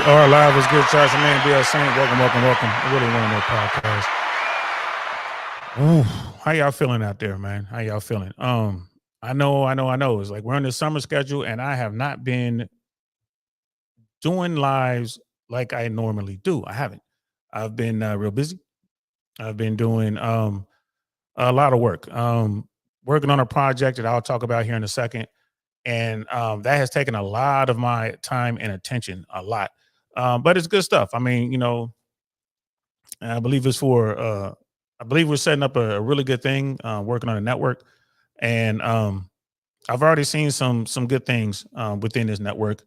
are live. It's good, Charles. Man, BL Saint. Welcome. I really want to know podcast. Ooh, how y'all feeling out there, man? How y'all feeling? I know. It's like we're on the summer schedule, and I have not been doing lives like I normally do. I haven't. I've been real busy. I've been doing a lot of work. Working on a project that I'll talk about here in a second. And that has taken a lot of my time and attention, a lot. But it's good stuff. I mean, I believe I believe we're setting up a really good thing, working on a network. And I've already seen some good things within this network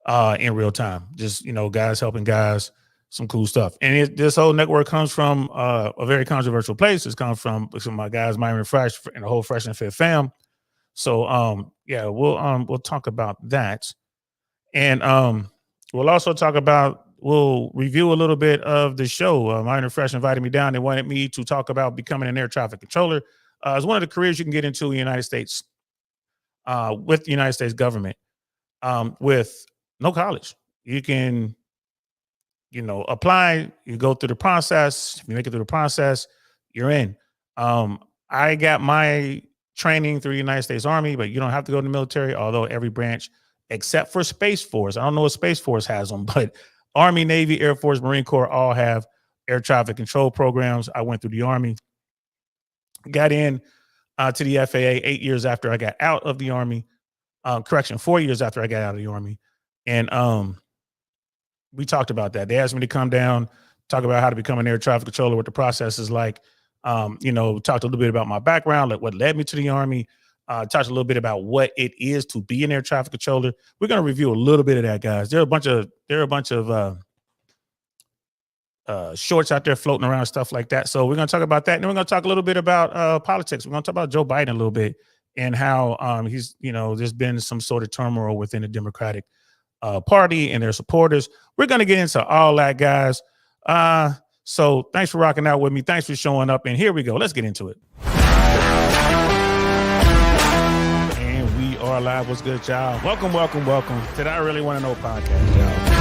in real time. Just, guys helping guys, some cool stuff. And this whole network comes from a very controversial place. It's come from some of my guys, Myron Fresh and the whole Fresh and Fit fam. So we'll talk about that. And we'll review a little bit of the show. Myron Fresh invited me down. They wanted me to talk about becoming an air traffic controller. It's one of the careers you can get into in the United States with the United States government with no college. You can, apply, you go through the process. If you make it through the process, you're in. I got my training through the United States Army, but you don't have to go to the military, although every branch except for Space Force. I don't know what Space Force has them, but Army, Navy, Air Force, Marine Corps all have air traffic control programs. I went through the Army, got in to the FAA 8 years after I got out of the Army. 4 years after I got out of the Army. And we talked about that. They asked me to come down, talk about how to become an air traffic controller, what the process is like. Talked a little bit about my background, like what led me to the Army. Talked a little bit about what it is to be an air traffic controller. We're going to review a little bit of that, guys. There are a bunch of shorts out there floating around, stuff like that. So we're going to talk about that. And then we're going to talk a little bit about politics. We're going to talk about Joe Biden a little bit and how he's, there's been some sort of turmoil within the Democratic Party and their supporters. We're going to get into all that, guys. So thanks for rocking out with me. Thanks for showing up. And here we go. Let's get into it. And we are live. What's good, y'all? Welcome to the I Really Want to Know podcast, y'all.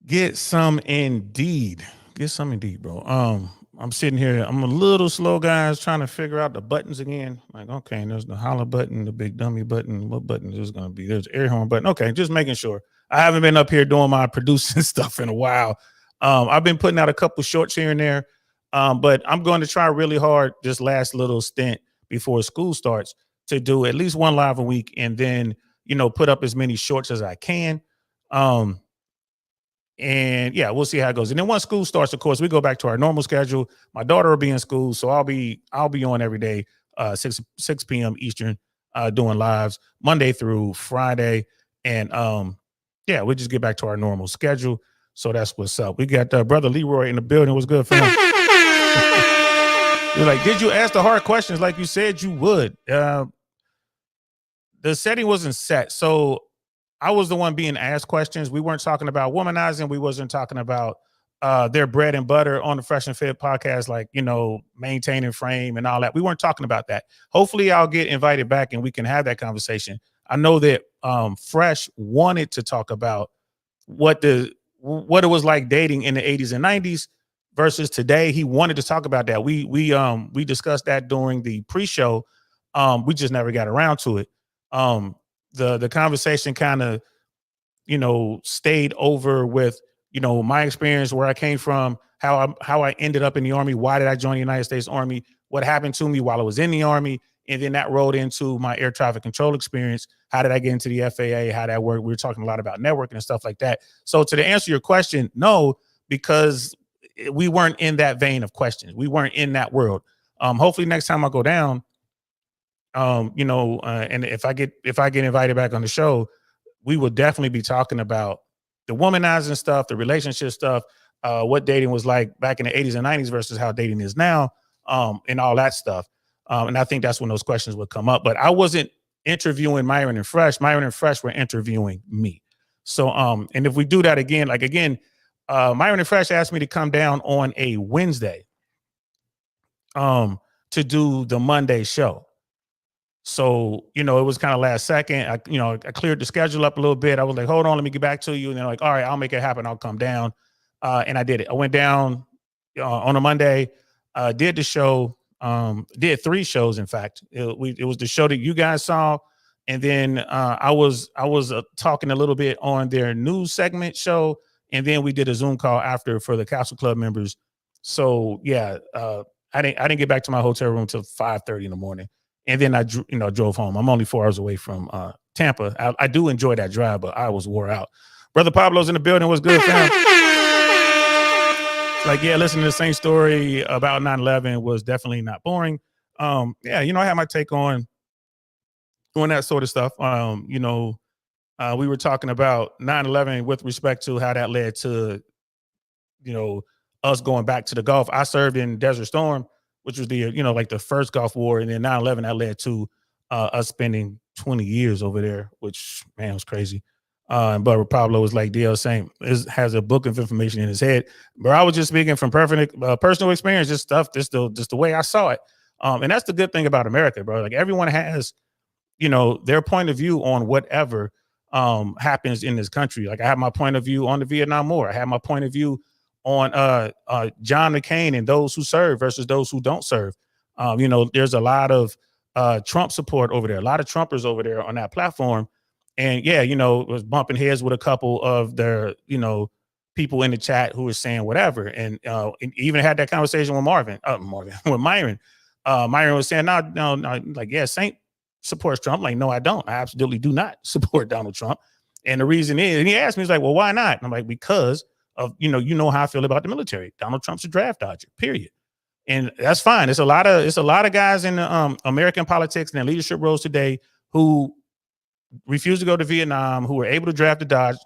Get some indeed, bro. I'm sitting here. I'm a little slow, guys, trying to figure out the buttons again. Like, okay, there's the holler button, the big dummy button. What button is this going to be? There's the air horn button. Okay, just making sure. I haven't been up here doing my producing stuff in a while. I've been putting out a couple shorts here and there, but I'm going to try really hard this last little stint before school starts to do at least one live a week and then, put up as many shorts as I can. And yeah, we'll see how it goes. And then once school starts, of course, we go back to our normal schedule. My daughter will be in school, so I'll be on every day, 6 p.m. Eastern, doing lives Monday through Friday. And we'll just get back to our normal schedule. So that's what's up. We got brother Leroy in the building. What's good, fam? You're like, did you ask the hard questions like you said you would? The setting wasn't set, so I was the one being asked questions. We weren't talking about womanizing. We wasn't talking about their bread and butter on the Fresh and Fit podcast, like, maintaining frame and all that. We weren't talking about that. Hopefully I'll get invited back and we can have that conversation. I know that Fresh wanted to talk about what it was like dating in the 80s and 90s versus today. He wanted to talk about that. We discussed that during the pre-show. We just never got around to it. The conversation kind of, stayed over with, my experience, where I came from, how I ended up in the Army. Why did I join the United States Army? What happened to me while I was in the Army? And then that rolled into my air traffic control experience. How did I get into the FAA? How that worked? We were talking a lot about networking and stuff like that. So to answer your question, no, because we weren't in that vein of questions. We weren't in that world. Hopefully next time I go down, and if I get invited back on the show, we will definitely be talking about the womanizing stuff, the relationship stuff, what dating was like back in the 80s and 90s versus how dating is now, and all that stuff. And I think that's when those questions would come up. But I wasn't interviewing Myron and Fresh. Myron and Fresh were interviewing me. So and if we do that again, like again, Myron and Fresh asked me to come down on a Wednesday to do the Monday show. So, you know, it was kind of last second. I cleared the schedule up a little bit. I was like, hold on, let me get back to you. And they're like, all right, I'll make it happen. I'll come down. And I did it. I went down on a Monday, did the show, did 3 shows. In fact, it was the show that you guys saw. And then I was talking a little bit on their news segment show. And then we did a Zoom call after for the Castle Club members. So yeah, I didn't get back to my hotel room till 5:30 in the morning. And then I drove home. I'm only 4 hours away from Tampa. I do enjoy that drive, but I was wore out. Brother Pablo's in the building. What's good, fam? Like, yeah, listening to the same story about 9/11 was definitely not boring. Yeah, I had my take on that sort of stuff. We were talking about 9/11 with respect to how that led to, us going back to the Gulf. I served in Desert Storm, which was the, like the first Gulf War. And then 9/11, that led to us spending 20 years over there, which, man, was crazy. And Brother Pablo was like, DL saying, has a book of information in his head. But I was just speaking from personal experience, just stuff, just the way I saw it. And that's the good thing about America, bro. Like everyone has, their point of view on whatever happens in this country. Like I have my point of view on the Vietnam War. I have my point of view on John McCain and those who serve versus those who don't serve. There's a lot of Trump support over there, a lot of Trumpers over there on that platform. And yeah, was bumping heads with a couple of their, people in the chat who were saying whatever. And even had that conversation with with Myron. Myron was saying, no, like, yeah, Saint supports Trump. Like, no, I don't. I absolutely do not support Donald Trump. And the reason is, and he asked me, he's like, well, why not? And I'm like, because of, how I feel about the military. Donald Trump's a draft dodger, period. And that's fine. It's a lot of guys in American politics and their leadership roles today who refused to go to Vietnam, who were able to dodge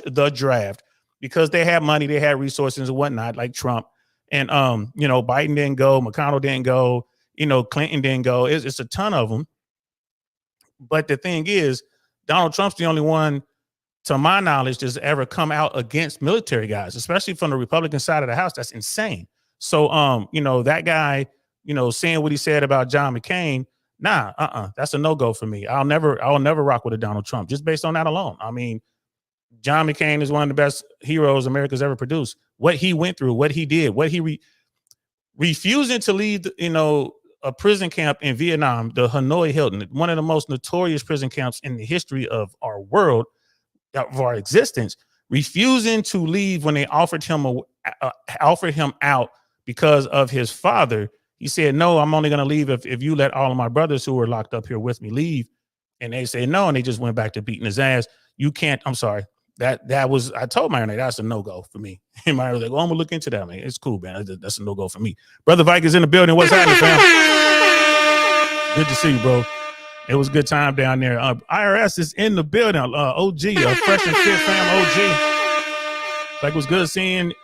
the draft because they had money, they had resources and whatnot, like Trump. And Biden didn't go, McConnell didn't go, Clinton didn't go. It's a ton of them. But the thing is, Donald Trump's the only one, to my knowledge, that's ever come out against military guys, especially from the Republican side of the house. That's insane. So that guy, saying what he said about John McCain, that's a no-go for me. I'll never rock with a Donald Trump just based on that alone. I mean, John McCain is one of the best heroes America's ever produced. What he went through, what he did, what he refusing to leave, a prison camp in Vietnam, the Hanoi Hilton, one of the most notorious prison camps in the history of our world, of our existence, refusing to leave when they offered him out because of his father. He said, no, I'm only going to leave if you let all of my brothers who were locked up here with me leave. And they said no, and they just went back to beating his ass. You can't, I'm sorry. I told Myron, that's a no-go for me. And Myron was like, well, I'm going to look into that, man. It's cool, man. That's a no-go for me. Brother Vikings in the building. What's happening, fam? Good to see you, bro. It was a good time down there. IRS is in the building. OG, Fresh and Fit fam, OG. Like, it was good seeing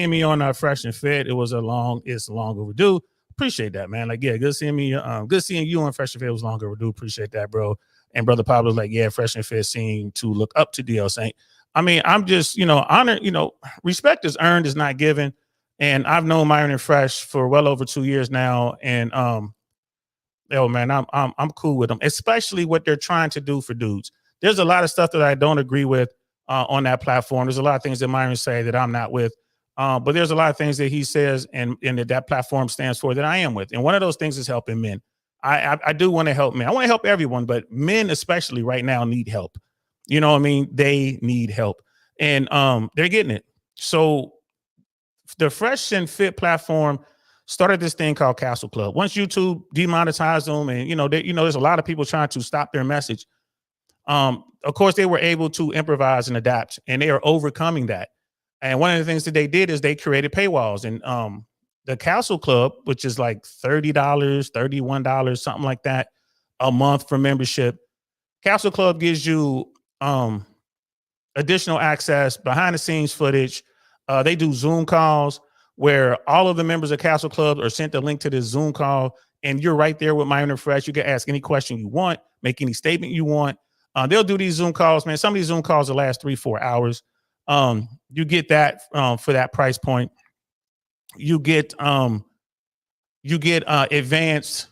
me on Fresh and Fit. It's long overdue. Appreciate that, man. Like, yeah, good seeing me. Good seeing you on Fresh and Fit. It was long overdue. Appreciate that, bro. And Brother Pablo's like, yeah, Fresh and Fit seem to look up to DL Saint. I mean, I'm just, honored, respect is earned, is not given. And I've known Myron and Fresh for well over 2 years now. And man, I'm cool with them, especially what they're trying to do for dudes. There's a lot of stuff that I don't agree with on that platform. There's a lot of things that Myron say that I'm not with. But there's a lot of things that he says and that platform stands for that I am with. And one of those things is helping men. I do want to help men. I want to help everyone, but men especially right now need help. You know what I mean? They need help. And they're getting it. So the Fresh and Fit platform started this thing called Castle Club. Once YouTube demonetized them, and there's a lot of people trying to stop their message. Of course, they were able to improvise and adapt, and they are overcoming that. And one of the things that they did is they created paywalls. And the Castle Club, which is like $30, $31, something like that, a month for membership. Castle Club gives you additional access, behind the scenes footage. They do Zoom calls where all of the members of Castle Club are sent the link to this Zoom call, and you're right there with Myron and Fresh. You can ask any question you want, make any statement you want. They'll do these Zoom calls, man. Some of these Zoom calls will last 3-4 hours. You get that for that price point. You get advanced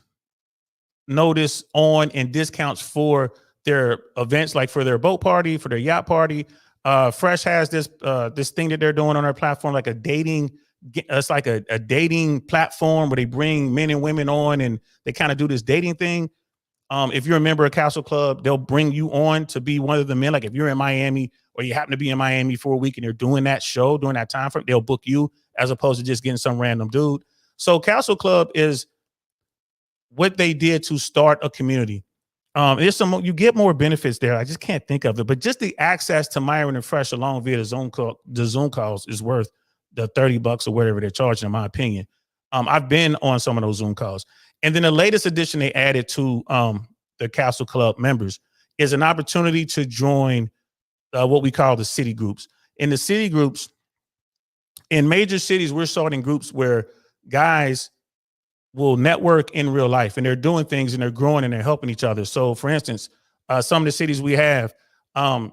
notice on and discounts for their events, like for their boat party, for their yacht party. Fresh has this thing that they're doing on their platform, like a dating. It's like a dating platform where they bring men and women on, and they kind of do this dating thing. If you're a member of Castle Club, they'll bring you on to be one of the men. Like if you're in Miami or you happen to be in Miami for a week and they're doing that show during that time frame, they'll book you as opposed to just getting some random dude. So Castle Club is what they did to start a community. There's you get more benefits there. I just can't think of it, but just the access to Myron and Fresh alone via the Zoom calls is worth the $30 or whatever they're charging, in my opinion. I've been on some of those Zoom calls. And then the latest addition they added to the Castle Club members is an opportunity to join what we call the city groups. In the city groups, in major cities, we're starting groups where guys will network in real life, and they're doing things and they're growing and they're helping each other. So for instance, some of the cities we have Los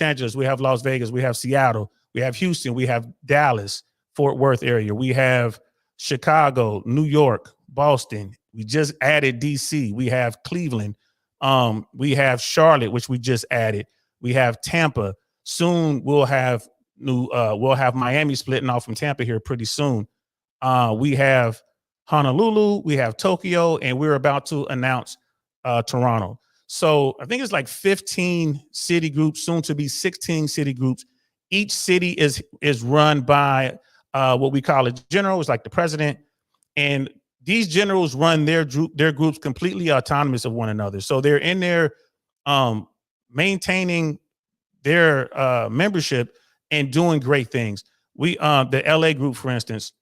Angeles, we have Las Vegas, we have Seattle, we have Houston, we have Dallas, Fort Worth area. We have Chicago, New York, Boston. We just added DC. We have Cleveland. We have Charlotte, which we just added. We have Tampa. Soon we'll have Miami splitting off from Tampa here pretty soon. We have Honolulu, we have Tokyo, and we're about to announce Toronto. So I think it's like 15 city groups, soon to be 16 city groups. Each city is run by what we call a general. It's like the president, and these generals run their groups completely autonomous of one another. So they're in there maintaining their membership and doing great things. We the LA group, for instance,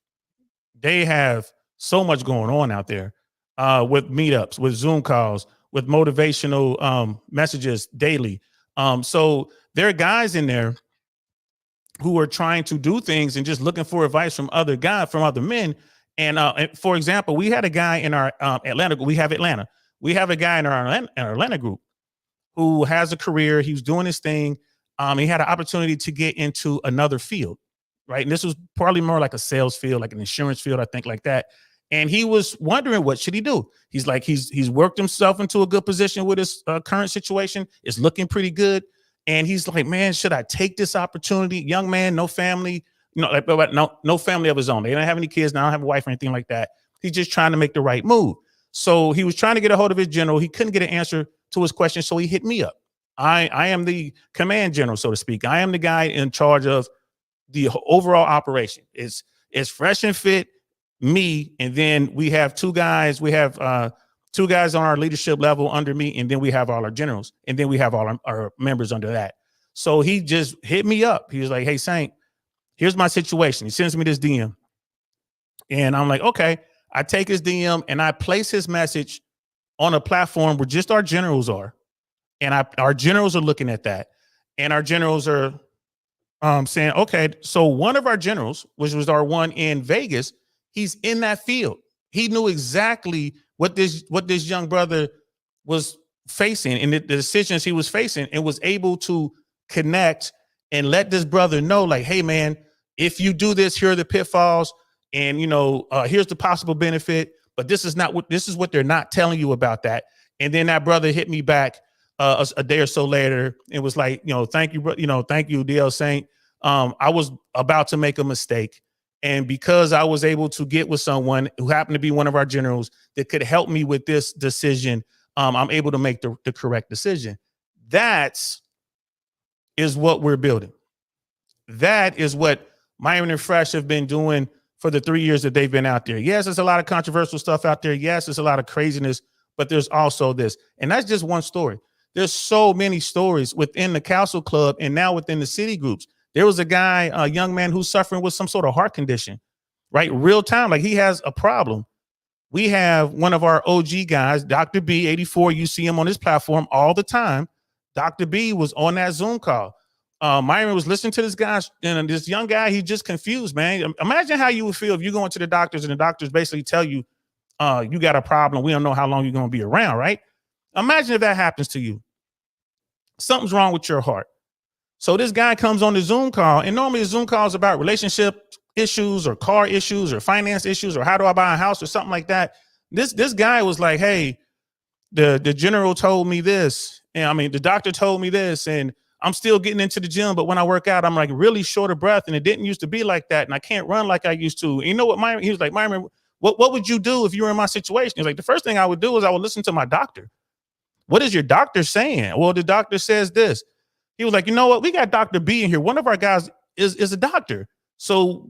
they have so much going on out there with meetups, with Zoom calls, with motivational messages daily. So there are guys in there who are trying to do things and just looking for advice from other men. And for example, we had a guy in our Atlanta. We have a guy in our Atlanta group who has a career. He was doing his thing. He had an opportunity to get into another field, right? And this was probably more like a sales field, like an insurance field, I think, like that. And he was wondering, what should he do? He's like, he's worked himself into a good position with his current situation. It's looking pretty good. And he's like, man, should I take this opportunity? Young man, no family, no family of his own. They don't have any kids. They don't have a wife or anything like that. He's just trying to make the right move. So he was trying to get a hold of his general. He couldn't get an answer to his question. So he hit me up. I am the command general, so to speak. I am the guy in charge of the overall operation. It's Fresh and Fit, me, and then we have two guys. We have two guys on our leadership level under me, and then we have all our generals, and then we have all our members under that. So he just hit me up. He was like, hey, Saint, here's my situation. He sends me this DM. And I'm like, okay. I take his DM and I place his message on a platform where just our generals are. And our generals are looking at that. And our generals are saying, okay, so one of our generals, which was our one in Vegas, he's in that field. He knew exactly what this young brother was facing and the decisions he was facing, and was able to connect and let this brother know, like, hey, man, if you do this, here are the pitfalls, and here's the possible benefit, but this is what they're not telling you about that. And then that brother hit me back a day or so later and was like, thank you, thank you, DL Saint. I was about to make a mistake, and because I was able to get with someone who happened to be one of our generals that could help me with this decision, I'm able to make the correct decision. That is what we're building. That is what Myron and Fresh have been doing for the 3 years that they've been out there. Yes, there's a lot of controversial stuff out there. Yes, there's a lot of craziness, but there's also this. And that's just one story. There's so many stories within the Castle Club and now within the city groups. There was a guy, a young man who's suffering with some sort of heart condition, right? Real time, like he has a problem. We have one of our OG guys, Dr. B, 84. You see him on his platform all the time. Dr. B was on that Zoom call. Myron was listening to this guy, and this young guy, he just confused, man. Imagine how you would feel if you go into the doctors and the doctors basically tell you, you got a problem. We don't know how long you're going to be around, right? Imagine if that happens to you. Something's wrong with your heart. So this guy comes on the Zoom call, and normally the Zoom call is about relationship issues or car issues or finance issues or how do I buy a house or something like that. This guy was like, hey, the general told me this, and I mean the doctor told me this, and I'm still getting into the gym, but when I work out, I'm like really short of breath, and it didn't used to be like that, and I can't run like I used to. And you know what, he was like, Myron, what would you do if you were in my situation? He's like, the first thing I would do is I would listen to my doctor. What is your doctor saying? Well, the doctor says this. He was like, you know what? We got Dr. B in here. One of our guys is a doctor. So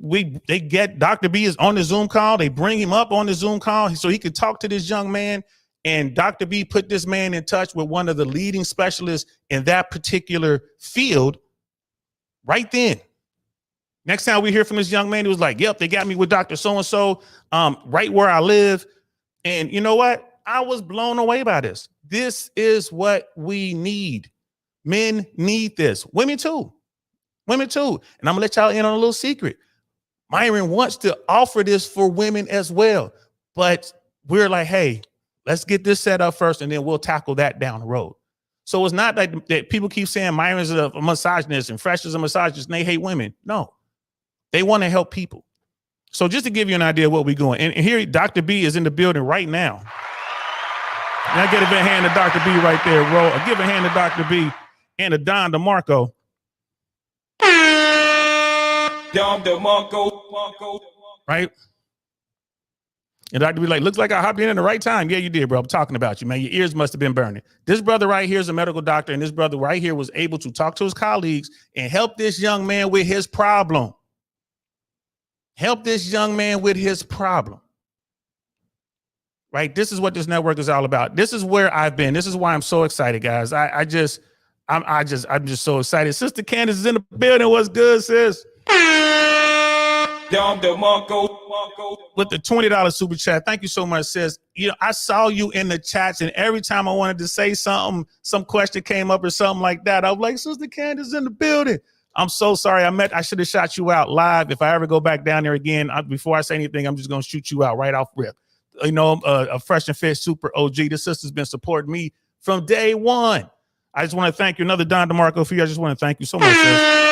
they get Dr. B is on the Zoom call. They bring him up on the Zoom call so he could talk to this young man. And Dr. B put this man in touch with one of the leading specialists in that particular field right then. Next time we hear from this young man, he was like, yep, they got me with Dr. So-and-so right where I live. And you know what? I was blown away by this. This is what we need. Men need this. Women too. Women too. And I'm gonna let y'all in on a little secret. Myron wants to offer this for women as well. But we're like, hey, let's get this set up first, and then we'll tackle that down the road. So it's not like that people keep saying Myron's a misogynist and Fresh is a misogynist and they hate women. No, they want to help people. So just to give you an idea of what we're doing, and here Dr. B is in the building right now. And I get a big hand to Dr. B right there, bro. I give a hand to Dr. B and to Don DeMarco. Don DeMarco. Right? And Dr. B like, looks like I hopped in at the right time. Yeah, you did, bro. I'm talking about you, man. Your ears must have been burning. This brother right here is a medical doctor, and this brother right here was able to talk to his colleagues and help this young man with his problem. Help this young man with his problem. Right? This is what this network is all about. This is where I've been. This is why I'm so excited, guys. I'm just so excited. Sister Candace is in the building. What's good, sis? With the $20 super chat. Thank you so much, sis. You know, I saw you in the chats, and every time I wanted to say something, some question came up or something like that, I was like, Sister Candace is in the building. I'm so sorry. I should have shot you out live. If I ever go back down there again, before I say anything, I'm just going to shoot you out right off rip. You know, a Fresh and Fit super OG. This sister's been supporting me from day one. I just want to thank you. Another Don DeMarco for you. I just want to thank you so much, sis.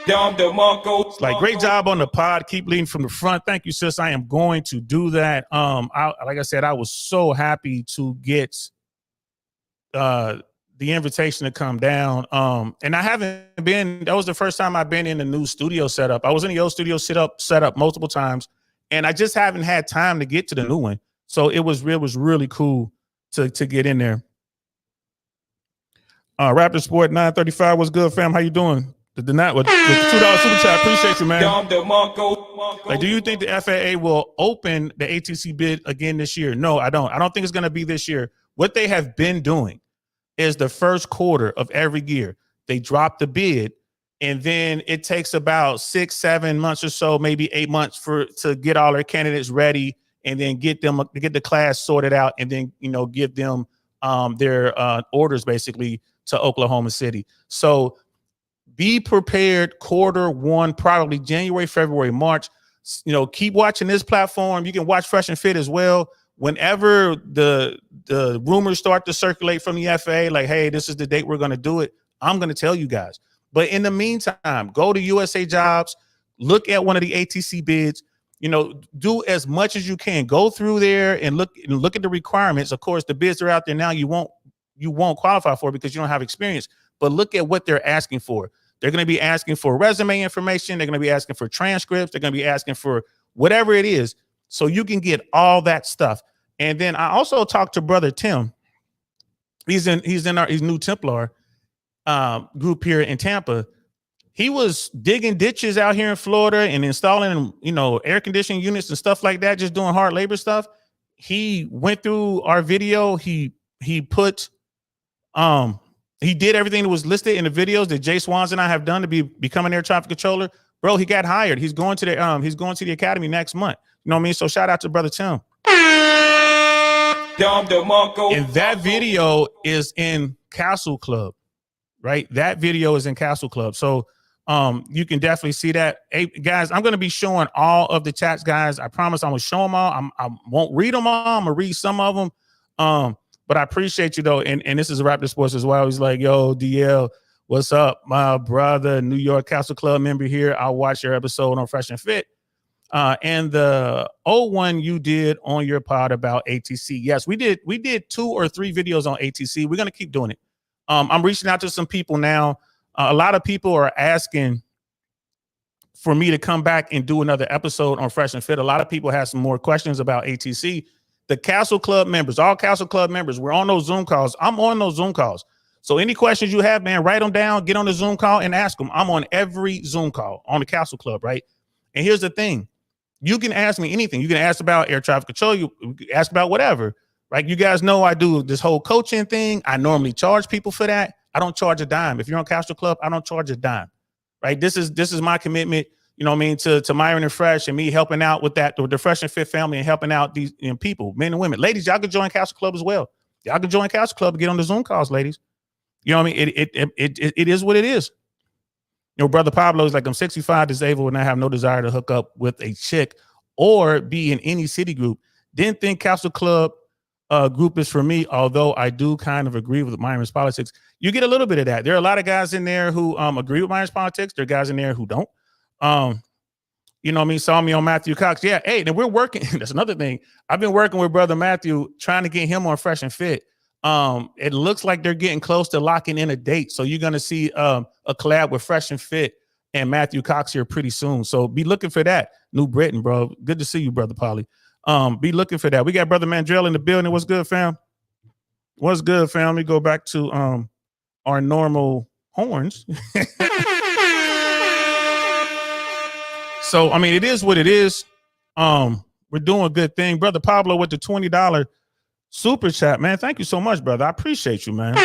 Don DeMarco. It's like, great job on the pod. Keep leading from the front. Thank you, sis. I am going to do that. Like I said, I was so happy to get the invitation to come down. And I haven't been, that was the first time I've been in the new studio setup. I was in the old studio set up multiple times, and I just haven't had time to get to the new one. So it was really cool to get in there. Raptor Sport 935, what's good, fam? How you doing? The $2 super chat, appreciate you, man. Like, do you think the FAA will open the ATC bid again this year? No, I don't. I don't think it's going to be this year. What they have been doing is the first quarter of every year, they drop the bid, and then it takes about 6-7 months or so, maybe 8 months to get all their candidates ready, and then get the class sorted out, and then give them their orders basically to Oklahoma City. So be prepared. Quarter one, probably January, February, March. Keep watching this platform. You can watch Fresh and Fit as well. Whenever the rumors start to circulate from the FAA, like, hey, this is the date we're going to do it, I'm going to tell you guys. But in the meantime, go to USA Jobs, look at one of the ATC bids, do as much as you can. Go through there and look at the requirements. Of course, the bids are out there now. You won't qualify for it because you don't have experience. But look at what they're asking for. They're going to be asking for resume information. They're going to be asking for transcripts. They're going to be asking for whatever it is, so you can get all that stuff. And then I also talked to Brother Tim. He's in our new Templar group here in Tampa. He was digging ditches out here in Florida and installing, air conditioning units and stuff like that, just doing hard labor stuff. He went through our video. He did everything that was listed in the videos that Jay Swans and I have done to become an air traffic controller. Bro, he got hired. He's going to the academy next month. You know what I mean? So shout out to Brother Tim. And that video is in Castle Club. right? That video is in Castle Club. So you can definitely see that. Hey, guys, I'm going to be showing all of the chats, guys. I promise I'm going to show them all. I won't read them all. I'm going to read some of them. But I appreciate you, though. And this is Raptor Sports as well. He's like, yo, DL, what's up? My brother, New York Castle Club member here. I'll watch your episode on Fresh and Fit. And the old one you did on your pod about ATC. Yes, we did 2 or 3 videos on ATC. We're going to keep doing it. I'm reaching out to some people now. A lot of people are asking for me to come back and do another episode on Fresh and Fit. A lot of people have some more questions about ATC. The Castle Club members, all Castle Club members, we're on those Zoom calls. I'm on those Zoom calls. So any questions you have, man, write them down, get on the Zoom call and ask them. I'm on every Zoom call on the Castle Club, right? And here's the thing. You can ask me anything. You can ask about air traffic control. You ask about whatever. Right? You guys know I do this whole coaching thing. I normally charge people for that. I don't charge a dime. If you're on Castle Club, I don't charge a dime. Right? This is my commitment, you know what I mean, to Myron and Fresh and me helping out with that, with the Fresh and Fit family and helping out these people, men and women. Ladies, y'all can join Castle Club as well. Y'all can join Castle Club and get on the Zoom calls, ladies. You know what I mean? It is what it is. You know, Brother Pablo is like, I'm 65, disabled, and I have no desire to hook up with a chick or be in any city group. Didn't think Castle Club group is for me, although I do kind of agree with Myron's politics. You get a little bit of that. There are a lot of guys in there who agree with Myron's politics. There are guys in there who don't. You know what I mean? Saw me on Matthew Cox. Yeah, hey, then we're working. That's another thing. I've been working with Brother Matthew, trying to get him on Fresh and Fit. It looks like they're getting close to locking in a date. So you're going to see a collab with Fresh and Fit and Matthew Cox here pretty soon. So be looking for that. New Britain, bro. Good to see you, Brother Polly. Be looking for that. We got Brother Mandrell in the building. What's good, fam? What's good, fam? Let me go back to our normal horns. So, I mean, it is what it is. We're doing a good thing. Brother Pablo with the $20 super chat, man. Thank you so much, brother. I appreciate you, man.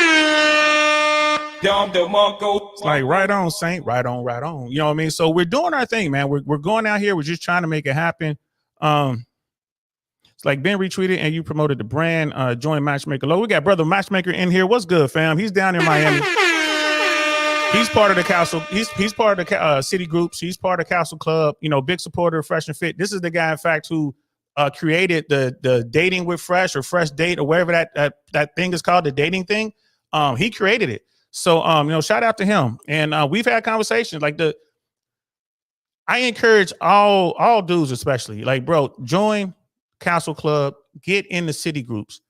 It's like, right on, Saint. Right on, right on. You know what I mean? So we're doing our thing, man. We're going out here. We're just trying to make it happen. It's like Ben retweeted and you promoted the brand. Join Matchmaker Low. We got Brother Matchmaker in here. What's good, fam? He's down in Miami. He's part of the Castle. He's part of the city groups. He's part of Castle Club. You know, big supporter of Fresh and Fit. This is the guy, in fact, who created the dating with Fresh or Fresh Date or wherever that thing is called, the dating thing. He created it. So, you know, shout out to him. And we've had conversations like I encourage all dudes, especially like, bro, join Castle Club, get in the city groups.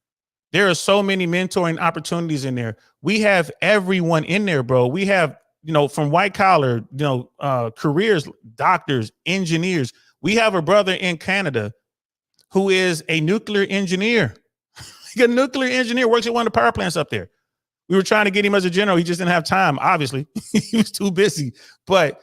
There are so many mentoring opportunities in there. We have everyone in there, bro. We have, you know, from white collar, you know, careers, doctors, engineers. We have a brother in Canada who is a nuclear engineer. A nuclear engineer, works at one of the power plants up there. We were trying to get him as a general. He just didn't have time, obviously. He was too busy. But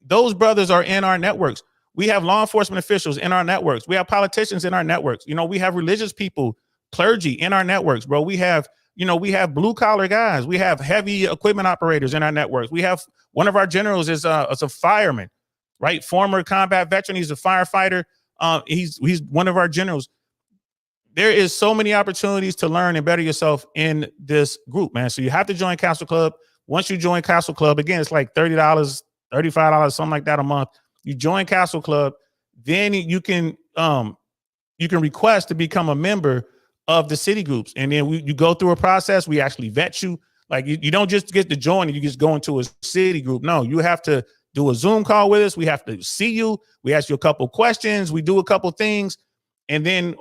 those brothers are in our networks. We have law enforcement officials in our networks. We have politicians in our networks. You know, we have religious people, clergy in our networks, bro. We have, you know, we have blue collar guys. We have heavy equipment operators in our networks. We have one of our generals is a fireman, right? Former combat veteran. He's a firefighter. He's one of our generals. There is so many opportunities to learn and better yourself in this group, man. So you have to join Castle Club. Once you join Castle Club, again, it's like $30, $35, something like that a month. You join Castle Club, then you can request to become a member of the city groups. And then you go through a process. We actually vet you. Like you don't just get to join and you just go into a city group. No, you have to do a Zoom call with us. We have to see you. We ask you a couple questions. We do a couple things. And then,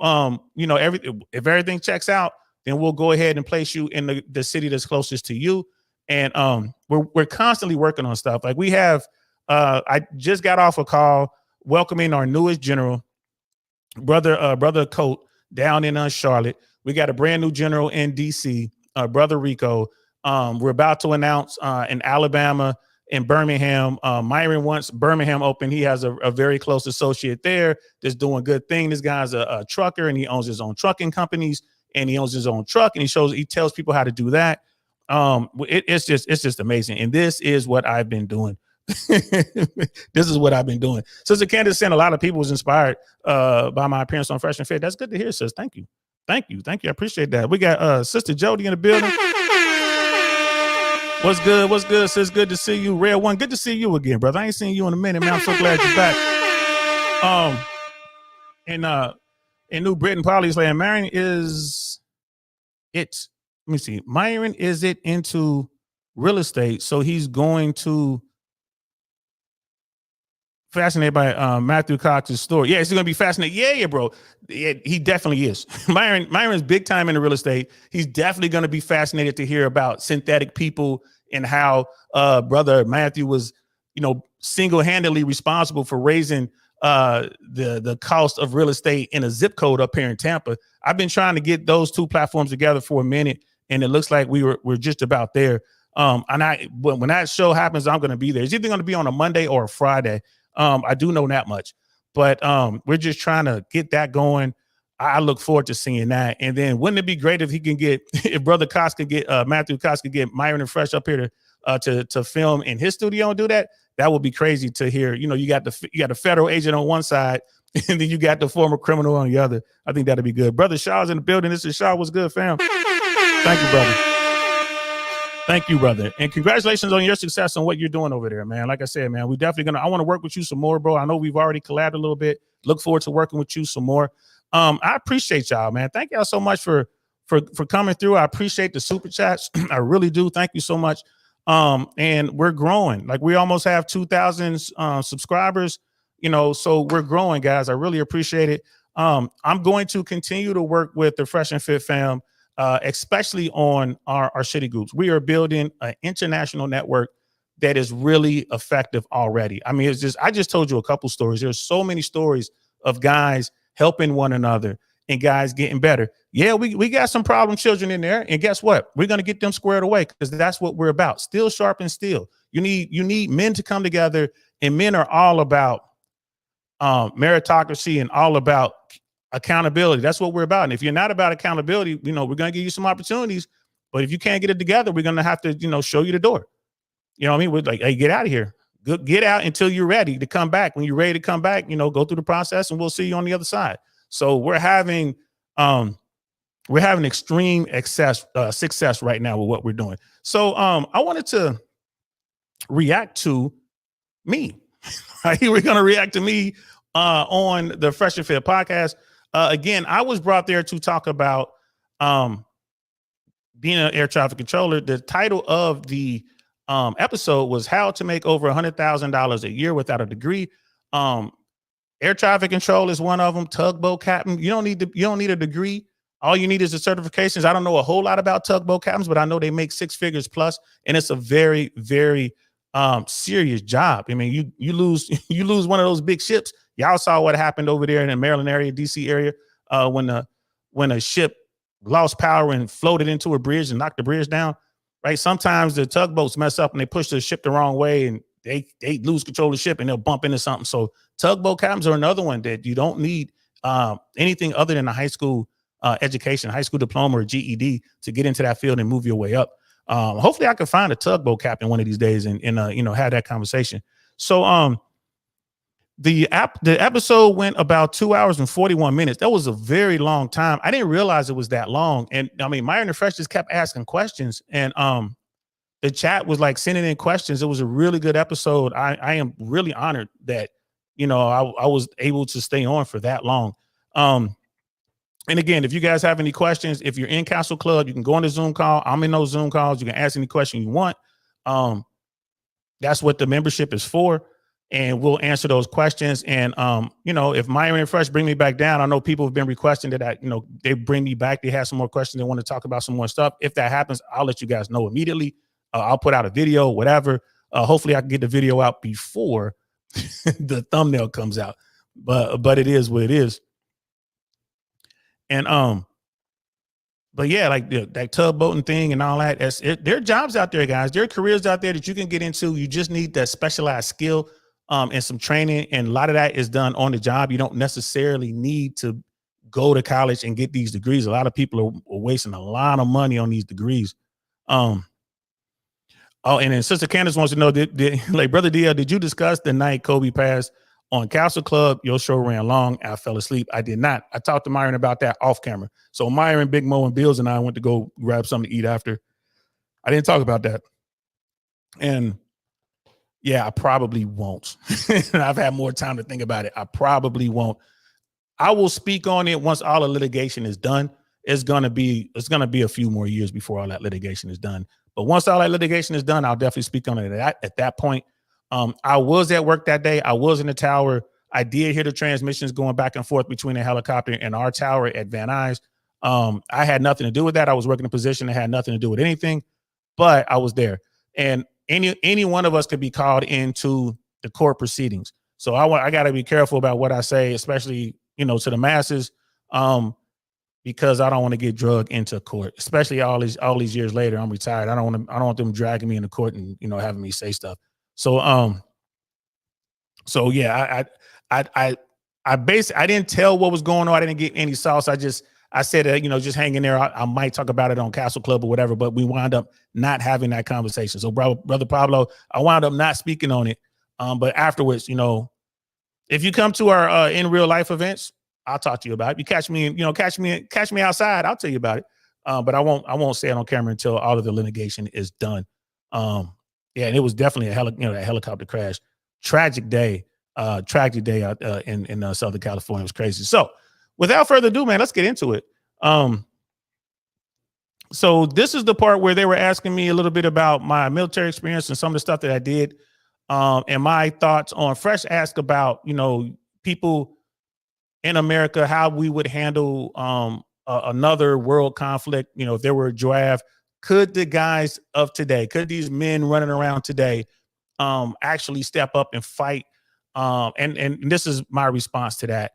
you know, if everything checks out, then we'll go ahead and place you in the city that's closest to you. And we're constantly working on stuff. Like we have, I just got off a call welcoming our newest general, brother Coat, down in Charlotte. We got a brand new general in DC, Brother Rico. We're about to announce in Alabama, in Birmingham. Myron wants Birmingham open. He has a very close associate there that's doing good thing. This guy's a trucker and he owns his own trucking companies and he owns his own truck and he tells people how to do that. It's just amazing. And this is what I've been doing. This is what I've been doing. Sister Candace saying a lot of people was inspired by my appearance on Fresh and Fit. That's good to hear, sis. Thank you. I appreciate that. We got Sister Jody in the building. What's good? What's good, sis? Good to see you. Rare One, good to see you again, brother. I ain't seen you in a minute, man. I'm so glad you're back. In New Britain, Polly's land, Marion is it. Let me see. Myron is it into real estate, so he's going to fascinated by Matthew Cox's story. Yeah, he's going to be fascinated. Yeah, bro. Yeah, he definitely is. Myron's big time into real estate. He's definitely going to be fascinated to hear about synthetic people and how brother Matthew was, single-handedly responsible for raising the cost of real estate in a zip code up here in Tampa. I've been trying to get those two platforms together for a minute, and it looks like we're just about there. When that show happens, I'm going to be there. It's either going to be on a Monday or a Friday. I do know that much, but we're just trying to get that going. I look forward to seeing that. And then wouldn't it be great if he can get, if Brother Cox could get, Matthew Cox could get Myron and Fresh up here to film in his studio and do that? That would be crazy to hear. You got the federal agent on one side, and then you got the former criminal on the other. I think that'd be good. Brother Shaw's in the building. This is Shaw. What's good, fam? Thank you, brother. Thank you, brother. And congratulations on your success on what you're doing over there, man. Like I said, man, we definitely I want to work with you some more, bro. I know we've already collabed a little bit. Look forward to working with you some more. I appreciate y'all, man. Thank y'all so much for coming through. I appreciate the super chats. I really do. Thank you so much. And we're growing. Like we almost have 2,000 subscribers, so we're growing, guys. I really appreciate it. I'm going to continue to work with the Fresh and Fit fam, especially on our city groups. We are building an international network that is really effective already. I mean, I just told you a couple stories. There's so many stories of guys helping one another and guys getting better. Yeah, we got some problem children in there. And guess what? We're going to get them squared away because that's what we're about. Steel sharpens steel. You need men to come together, and men are all about meritocracy and all about accountability. That's what we're about. And if you're not about accountability, we're going to give you some opportunities, but if you can't get it together, we're going to have to, show you the door. You know what I mean? We're like, hey, get out of here. Get out until you're ready to come back. When you're ready to come back, go through the process and we'll see you on the other side. So we're having extreme success right now with what we're doing. So I wanted to react to me. We're going to react to me on the Fresh and Fit podcast. Again, I was brought there to talk about being an air traffic controller. The title of the episode was how to make over $100,000 a year without a degree. Air traffic control is one of them. Tugboat captain. You don't need a degree. All you need is the certifications. I don't know a whole lot about tugboat captains, but I know they make six figures plus, and it's a very, very serious job. I mean, you lose one of those big ships. Y'all saw what happened over there in the Maryland area, DC area, when a ship lost power and floated into a bridge and knocked the bridge down. Right? Sometimes the tugboats mess up and they push the ship the wrong way and they lose control of the ship and they'll bump into something. So tugboat captains are another one that you don't need anything other than a high school education, high school diploma or GED to get into that field and move your way up. Hopefully I can find a tugboat captain one of these days and have that conversation. So the episode went about 2 hours and 41 minutes. That was a very long time. I didn't realize it was that long. And I mean, Myron and Fresh just kept asking questions, and the chat was like sending in questions. It was a really good episode. I am really honored that I was able to stay on for that long. And again, if you guys have any questions, if you're in Castle Club, you can go on the Zoom call. I'm in those Zoom calls. You can ask any question you want. That's what the membership is for. And we'll answer those questions. And, if Myron and Fresh bring me back down, I know people have been requesting that, they bring me back. They have some more questions. They want to talk about some more stuff. If that happens, I'll let you guys know immediately. I'll put out a video, whatever. Hopefully I can get the video out before the thumbnail comes out, but it is what it is. And, but yeah, like that tugboating thing and all that, there are jobs out there, guys. There are careers out there that you can get into. You just need that specialized skill and some training. And a lot of that is done on the job. You don't necessarily need to go to college and get these degrees. A lot of people are wasting a lot of money on these degrees. And then Sister Candace wants to know, like, Brother DL, did you discuss the night Kobe passed on Castle Club? Your show ran long. I fell asleep. I did not. I talked to Myron about that off camera. So Myron, Big Mo, and Bills and I went to go grab something to eat after. I didn't talk about that. And yeah, I probably won't. I've had more time to think about it. I probably won't. I will speak on it once all the litigation is done. It's gonna be a few more years before all that litigation is done. But once all that litigation is done, I'll definitely speak on it at that point. I was at work that day. I was in the tower. I did hear the transmissions going back and forth between the helicopter and our tower at Van Nuys. I had nothing to do with that. I was working a position that had nothing to do with anything, but I was there. And any one of us could be called into the court proceedings. So I got to be careful about what I say, especially to the masses, because I don't want to get drugged into court, especially all these years later. I'm retired. I don't want them dragging me into court and having me say stuff. So yeah, I didn't tell what was going on. I didn't get any sauce. I said that, just hang in there. I might talk about it on Castle Club or whatever, but we wound up not having that conversation. So brother Pablo, I wound up not speaking on it. But afterwards, if you come to our in real life events, I'll talk to you about it. You catch me outside, I'll tell you about it. But I won't say it on camera until all of the litigation is done. Yeah, and it was definitely a helicopter crash. Tragic day out in Southern California. It was crazy. So without further ado, man, let's get into it. So this is the part where they were asking me a little bit about my military experience and some of the stuff that I did. And my thoughts on Fresh asked about, people in America, how we would handle another world conflict. If there were a draft, could the guys of today, could these men running around today actually step up and fight? And this is my response to that.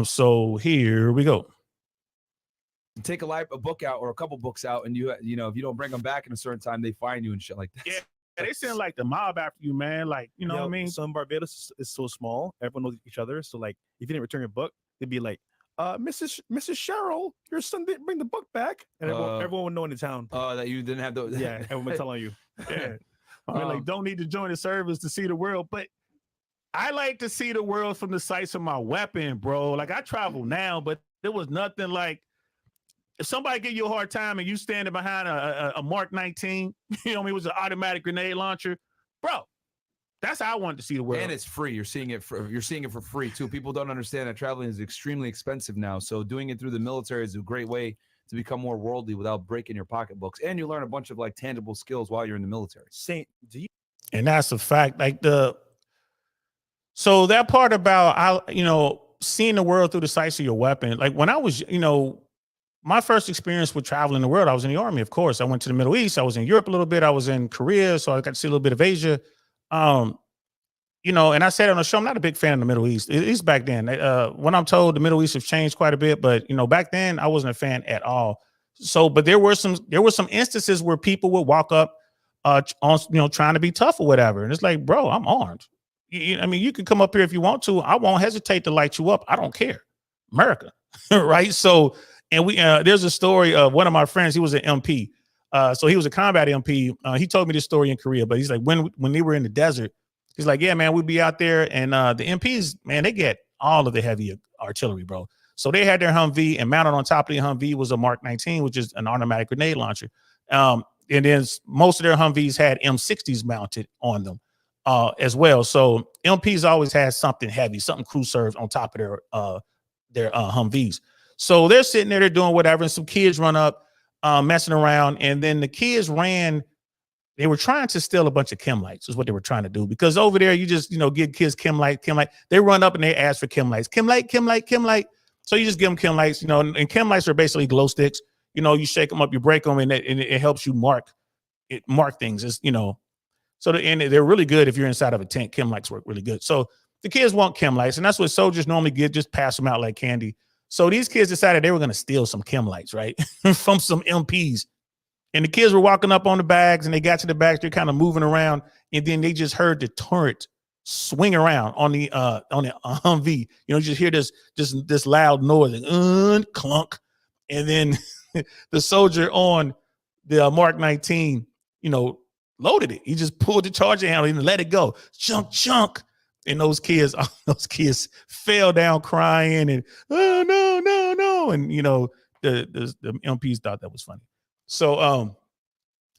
So here we go. Take a book out or a couple books out, and if you don't bring them back in a certain time, they fine you and shit like that. Yeah, they send like the mob after you, man. Like, you know what I mean? Some Barbados is so small, everyone knows each other. So like, if you didn't return your book, they'd be like, Mrs. Cheryl, your son didn't bring the book back, and everyone would know in the town. That you didn't have those. Yeah, everyone would telling you. Yeah, I mean, like, don't need to join the service to see the world, but I like to see the world from the sights of my weapon, bro. Like, I travel now, but there was nothing like, if somebody give you a hard time and you standing behind a Mark 19, it was an automatic grenade launcher, bro. That's how I wanted to see the world. And it's free. You're seeing it for free too. People don't understand that traveling is extremely expensive now. So doing it through the military is a great way to become more worldly without breaking your pocketbooks. And you learn a bunch of like tangible skills while you're in the military. And that's a fact. Like so that part about seeing the world through the sights of your weapon. Like when I was, my first experience with traveling the world, I was in the Army, of course. I went to the Middle East. I was in Europe a little bit. I was in Korea, so I got to see a little bit of Asia. And I said on the show, I'm not a big fan of the Middle East. At least back then. When I'm told, the Middle East has changed quite a bit, but back then I wasn't a fan at all. So, but there were some instances where people would walk up, on trying to be tough or whatever, and it's like, bro, I'm armed. I mean, you can come up here if you want to. I won't hesitate to light you up. I don't care, America, right? So. And there's a story of one of my friends. He was an MP. So he was a combat MP. He told me this story in Korea, but he's like, when they were in the desert, he's like, yeah, man, we'd be out there. And the MPs, man, they get all of the heavy artillery, bro. So they had their Humvee, and mounted on top of the Humvee was a Mark 19, which is an automatic grenade launcher. And then most of their Humvees had M60s mounted on them as well. So MPs always had something heavy, something crew served on top of their Humvees. So they're sitting there, they're doing whatever, and some kids run up, messing around, and then the kids they were trying to steal a bunch of chem lights, is what they were trying to do, because over there, you just, give kids chem light. They run up and they ask for chem lights. Chem light. So you just give them chem lights, and chem lights are basically glow sticks. You shake them up, you break them, and it helps you mark things. It's, so they're really good if you're inside of a tent. Chem lights work really good. So the kids want chem lights, and that's what soldiers normally get, just pass them out like candy. So these kids decided they were going to steal some chem lights, right, from some MPs. And the kids were walking up on the bags, and they got to the bags. They're kind of moving around, and then they just heard the turret swing around on the Humvee. You just hear this loud noise, like, clunk, and then the soldier on the Mark 19, loaded it. He just pulled the charger handle and let it go, chunk. And those kids fell down crying and, oh, no. And, the MPs thought that was funny. So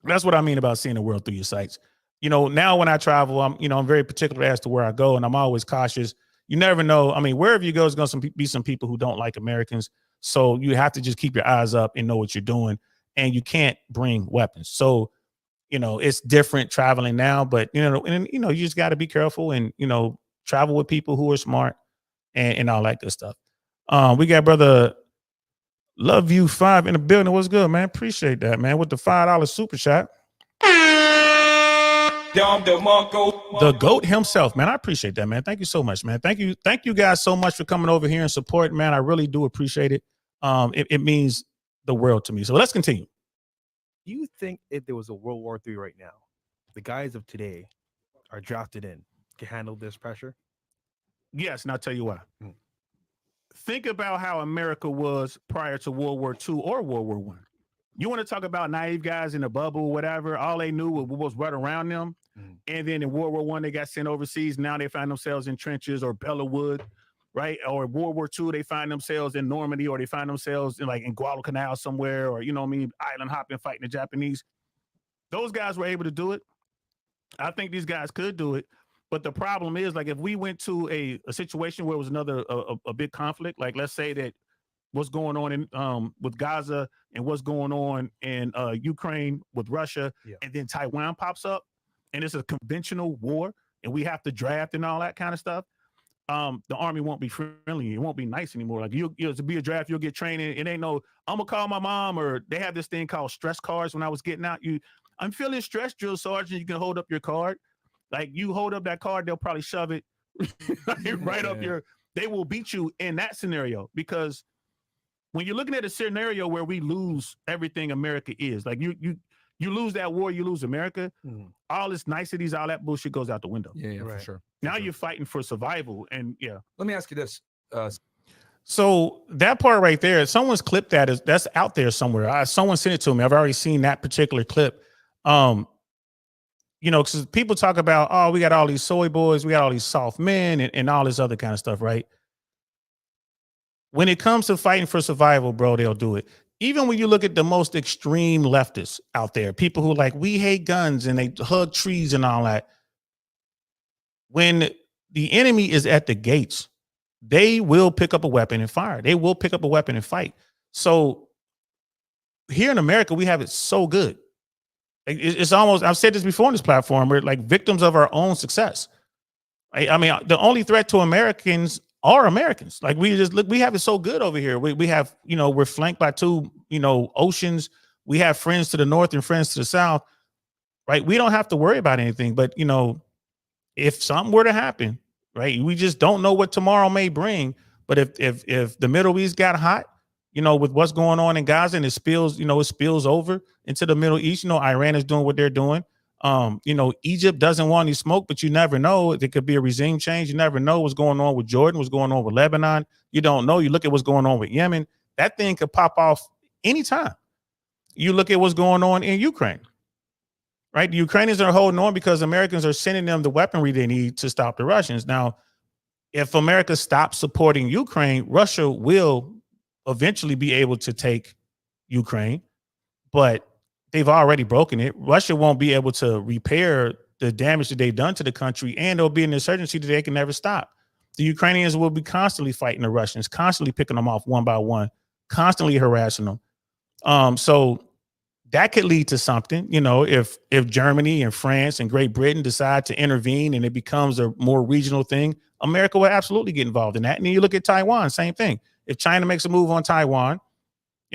that's what I mean about seeing the world through your sights. now when I travel, I'm very particular as to where I go, and I'm always cautious. You never know. I mean, wherever you go, there's going to be some people who don't like Americans. So you have to just keep your eyes up and know what you're doing. And you can't bring weapons. So, it's different traveling now, but, you just got to be careful and, travel with people who are smart and all that good stuff. We got brother Love You 5 in the building. What's good, man? Appreciate that, man. With the $5 super chat. The GOAT himself, man. I appreciate that, man. Thank you so much, man. Thank you guys so much for coming over here and supporting, man. I really do appreciate it. It means the world to me. So let's continue. Do you think if there was a World War III right now, the guys of today are drafted in can handle this pressure? Yes, and I'll tell you why. Think about how America was prior to World War II or World War I. You want to talk about naive guys in the bubble, whatever. All they knew was right around them. And then in World War I, they got sent overseas. Now they find themselves in trenches or Bellawood, right? Or World War II, they find themselves in Normandy, or they find themselves in Guadalcanal somewhere, or, island hopping, fighting the Japanese. Those guys were able to do it. I think these guys could do it. But the problem is, if we went to a situation where it was another a big conflict, let's say that what's going on in with Gaza and what's going on in Ukraine with Russia, and then Taiwan pops up, and it's a conventional war, and we have to draft and all that kind of stuff. The army won't be friendly. It won't be nice anymore. To be a draft, you'll get training. It ain't no, I'm gonna call my mom, or they have this thing called stress cards. When I was getting out, I'm feeling stressed, drill sergeant. You can hold up your card. You hold up that card, they'll probably shove it right up they will beat you in that scenario, because when you're looking at a scenario where we lose everything America is, you lose that war, you lose America, all this niceties, all that bullshit goes out the window. Yeah, right. For sure. Now you're fighting for survival. And let me ask you this. So that part right there, someone's clipped that's out there somewhere. Someone sent it to me. I've already seen that particular clip. Because people talk about, oh, we got all these soy boys, we got all these soft men, and all this other kind of stuff, right? When it comes to fighting for survival, bro, they'll do it. Even when you look at the most extreme leftists out there, people who we hate guns and they hug trees and all that. When the enemy is at the gates, they will pick up a weapon and fire. They will pick up a weapon and fight. So here in America, we have it so good. It's almost, I've said this before on this platform, we're victims of our own success. I mean, the only threat to Americans are Americans. We have it so good over here. We have, we're flanked by two, oceans. We have friends to the north and friends to the south, right? We don't have to worry about anything. But, if something were to happen, right, we just don't know what tomorrow may bring. But if the Middle East got hot, with what's going on in Gaza, and it spills over into the Middle East, Iran is doing what they're doing. Egypt doesn't want any smoke, but you never know. It could be a regime change. You never know what's going on with Jordan, what's going on with Lebanon. You don't know. You look at what's going on with Yemen. That thing could pop off anytime. You look at what's going on in Ukraine, right? The Ukrainians are holding on because Americans are sending them the weaponry they need to stop the Russians. Now, if America stops supporting Ukraine, Russia will eventually be able to take Ukraine, but they've already broken it. Russia won't be able to repair the damage that they've done to the country, and there'll be an insurgency that they can never stop. The Ukrainians will be constantly fighting the Russians, constantly picking them off one by one, constantly harassing them. So that could lead to something, if Germany and France and Great Britain decide to intervene and it becomes a more regional thing, America will absolutely get involved in that. And then you look at Taiwan, same thing. If China makes a move on Taiwan,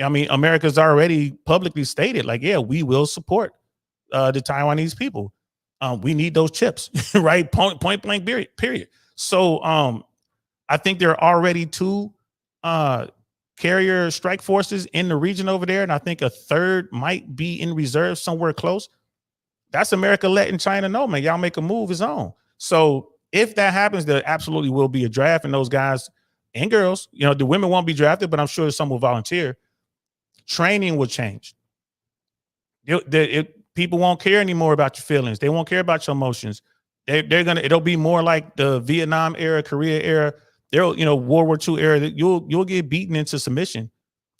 I mean, America's already publicly stated, we will support the Taiwanese people. We need those chips, right? Point blank, period. So I think there are already two carrier strike forces in the region over there, and I think a third might be in reserve somewhere close. That's America letting China know, man, y'all make a move, it's on. So if that happens, there absolutely will be a draft, and those guys and girls, the women won't be drafted, but I'm sure some will volunteer. Training will change. People won't care anymore about your feelings. They won't care about your emotions. It'll be more like the Vietnam era, Korea era, World War II era. You'll get beaten into submission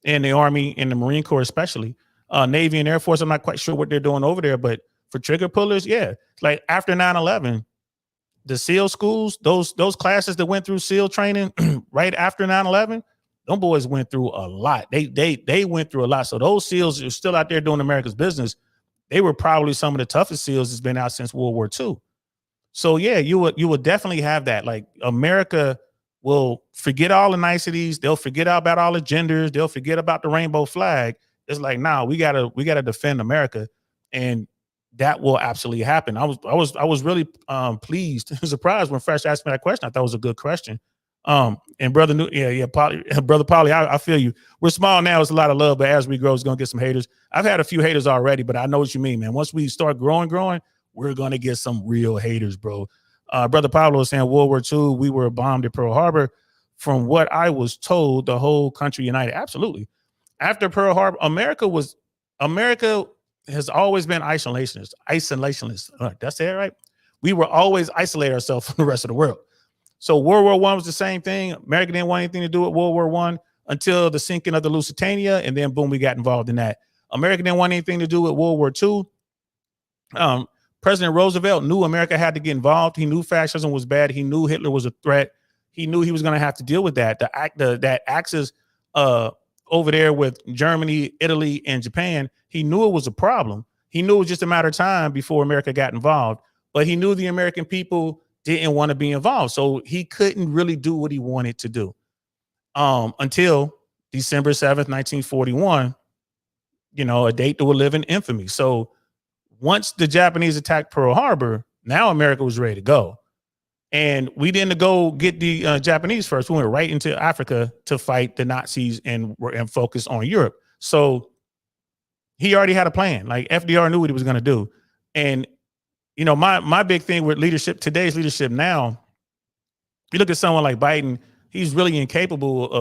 in the Army and the Marine Corps, especially Navy and Air Force. I'm not quite sure what they're doing over there, but for trigger pullers, yeah. Like after 9/11, the SEAL schools, those classes that went through SEAL training right after 9/11, them boys went through a lot. They went through a lot. So those SEALs are still out there doing America's business. They were probably some of the toughest SEALs that's been out since World War II. So yeah, you would definitely have that. Like America will forget all the niceties. They'll forget about all the genders. They'll forget about the rainbow flag. It's like, nah, we gotta defend America, and that will absolutely happen. I was really pleased and surprised when Fresh asked me that question. I thought it was a good question. And brother, brother Polly, I feel you. We're small now; it's a lot of love, but as we grow, it's gonna get some haters. I've had a few haters already, but I know what you mean, man. Once we start growing, we're gonna get some real haters, bro. Brother Pablo was saying World War II, we were bombed at Pearl Harbor. From what I was told, the whole country united. Absolutely. After Pearl Harbor, America has always been isolationist. That's it, right? We were always isolate ourselves from the rest of the world. So World War I was the same thing. America didn't want anything to do with World War I until the sinking of the Lusitania, and then boom, we got involved in that. America didn't want anything to do with World War II. President Roosevelt knew America had to get involved. He knew fascism was bad. He knew Hitler was a threat. He knew he was going to have to deal with that. That axis over there with Germany, Italy, and Japan, he knew it was a problem. He knew it was just a matter of time before America got involved. But he knew the American people didn't want to be involved. So he couldn't really do what he wanted to do until December 7th, 1941, a date that will live in infamy. So once the Japanese attacked Pearl Harbor, now America was ready to go. And we didn't go get the Japanese first. We went right into Africa to fight the Nazis and focus on Europe. So he already had a plan. Like FDR knew what he was going to do. And, my big thing with leadership, today's leadership now, you look at someone like Biden, he's really incapable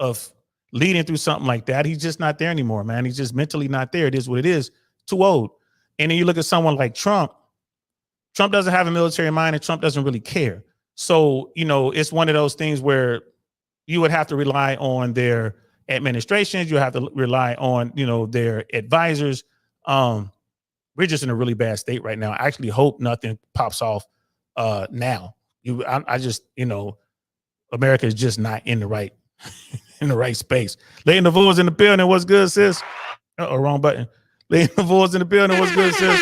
of leading through something like that. He's just not there anymore, man. He's just mentally not there. It is what it is. Too old. And then you look at someone like Trump. Trump doesn't have a military mind, and Trump doesn't really care. So, it's one of those things where you would have to rely on their administrations. You have to rely on, their advisors. We're just in a really bad state right now. I actually hope nothing pops off now. I just, America is just not in the right space. Lady Navour's in the building. What's good, sis? Wrong button. Lady Navour's in the building. What's good, sis?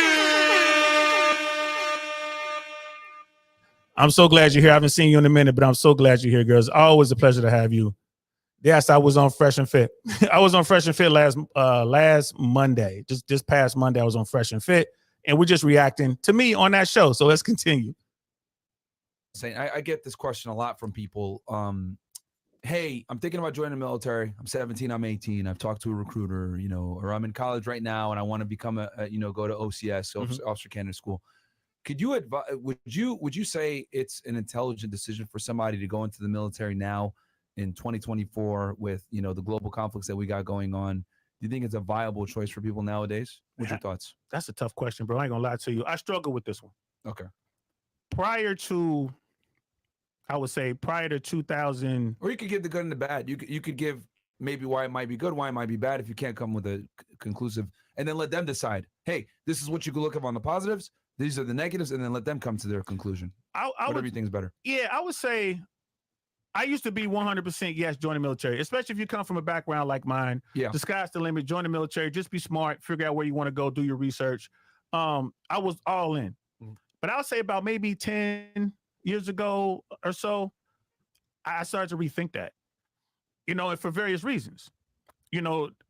I'm so glad you're here. I haven't seen you in a minute, but I'm so glad you're here, girls. Always a pleasure to have you. Yes, I was on Fresh and Fit. I was on Fresh and Fit last Monday. Just this past Monday, I was on Fresh and Fit, and we're just reacting to me on that show. So let's continue. I get this question a lot from people. Hey, I'm thinking about joining the military. I'm 17, I'm 18. I've talked to a recruiter, or I'm in college right now and I want to become go to OCS, Officer Candidate School. Could you advise? Would you say it's an intelligent decision for somebody to go into the military now in 2024 with the global conflicts that we got going on? Do you think it's a viable choice for people nowadays? What's your thoughts? That's a tough question, bro. I ain't gonna lie to you. I struggle with this one. Okay. Prior to 2000, or you could give the good and the bad. You could give maybe why it might be good, why it might be bad if you can't come with a conclusive, and then let them decide. Hey, this is what you can look up on the positives. These are the negatives, and then let them come to their conclusion. Whatever you think is better. Yeah, I would say I used to be 100% yes, join the military, especially if you come from a background like mine. Yeah. The sky's the limit. Join the military. Just be smart. Figure out where you want to go. Do your research. I was all in. But I would say about maybe 10 years ago or so, I started to rethink that, and for various reasons.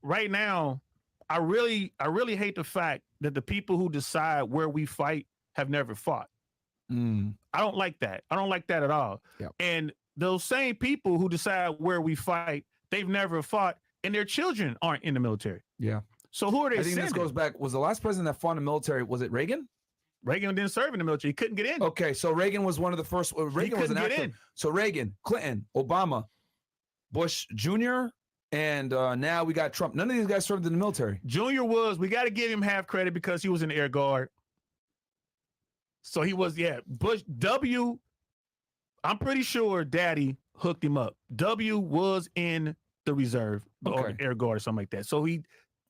Right now, I really hate the fact that the people who decide where we fight have never fought. I don't like that. I don't like that at all. Yep. And those same people who decide where we fight, they've never fought, and their children aren't in the military. Yeah. So who are they I think sending? this goes back. Was the last president that fought in the military, was it Reagan? Reagan didn't serve in the military. He couldn't get in. Okay, so Reagan was one of the first. Reagan was an actor. So Reagan, Clinton, Obama, Bush Jr., and now we got Trump. None of these guys served in the military. Junior we got to give him half credit because he was in the Air Guard. So he was, Bush, W, I'm pretty sure Daddy hooked him up. W was in the reserve or Air Guard or something like that. So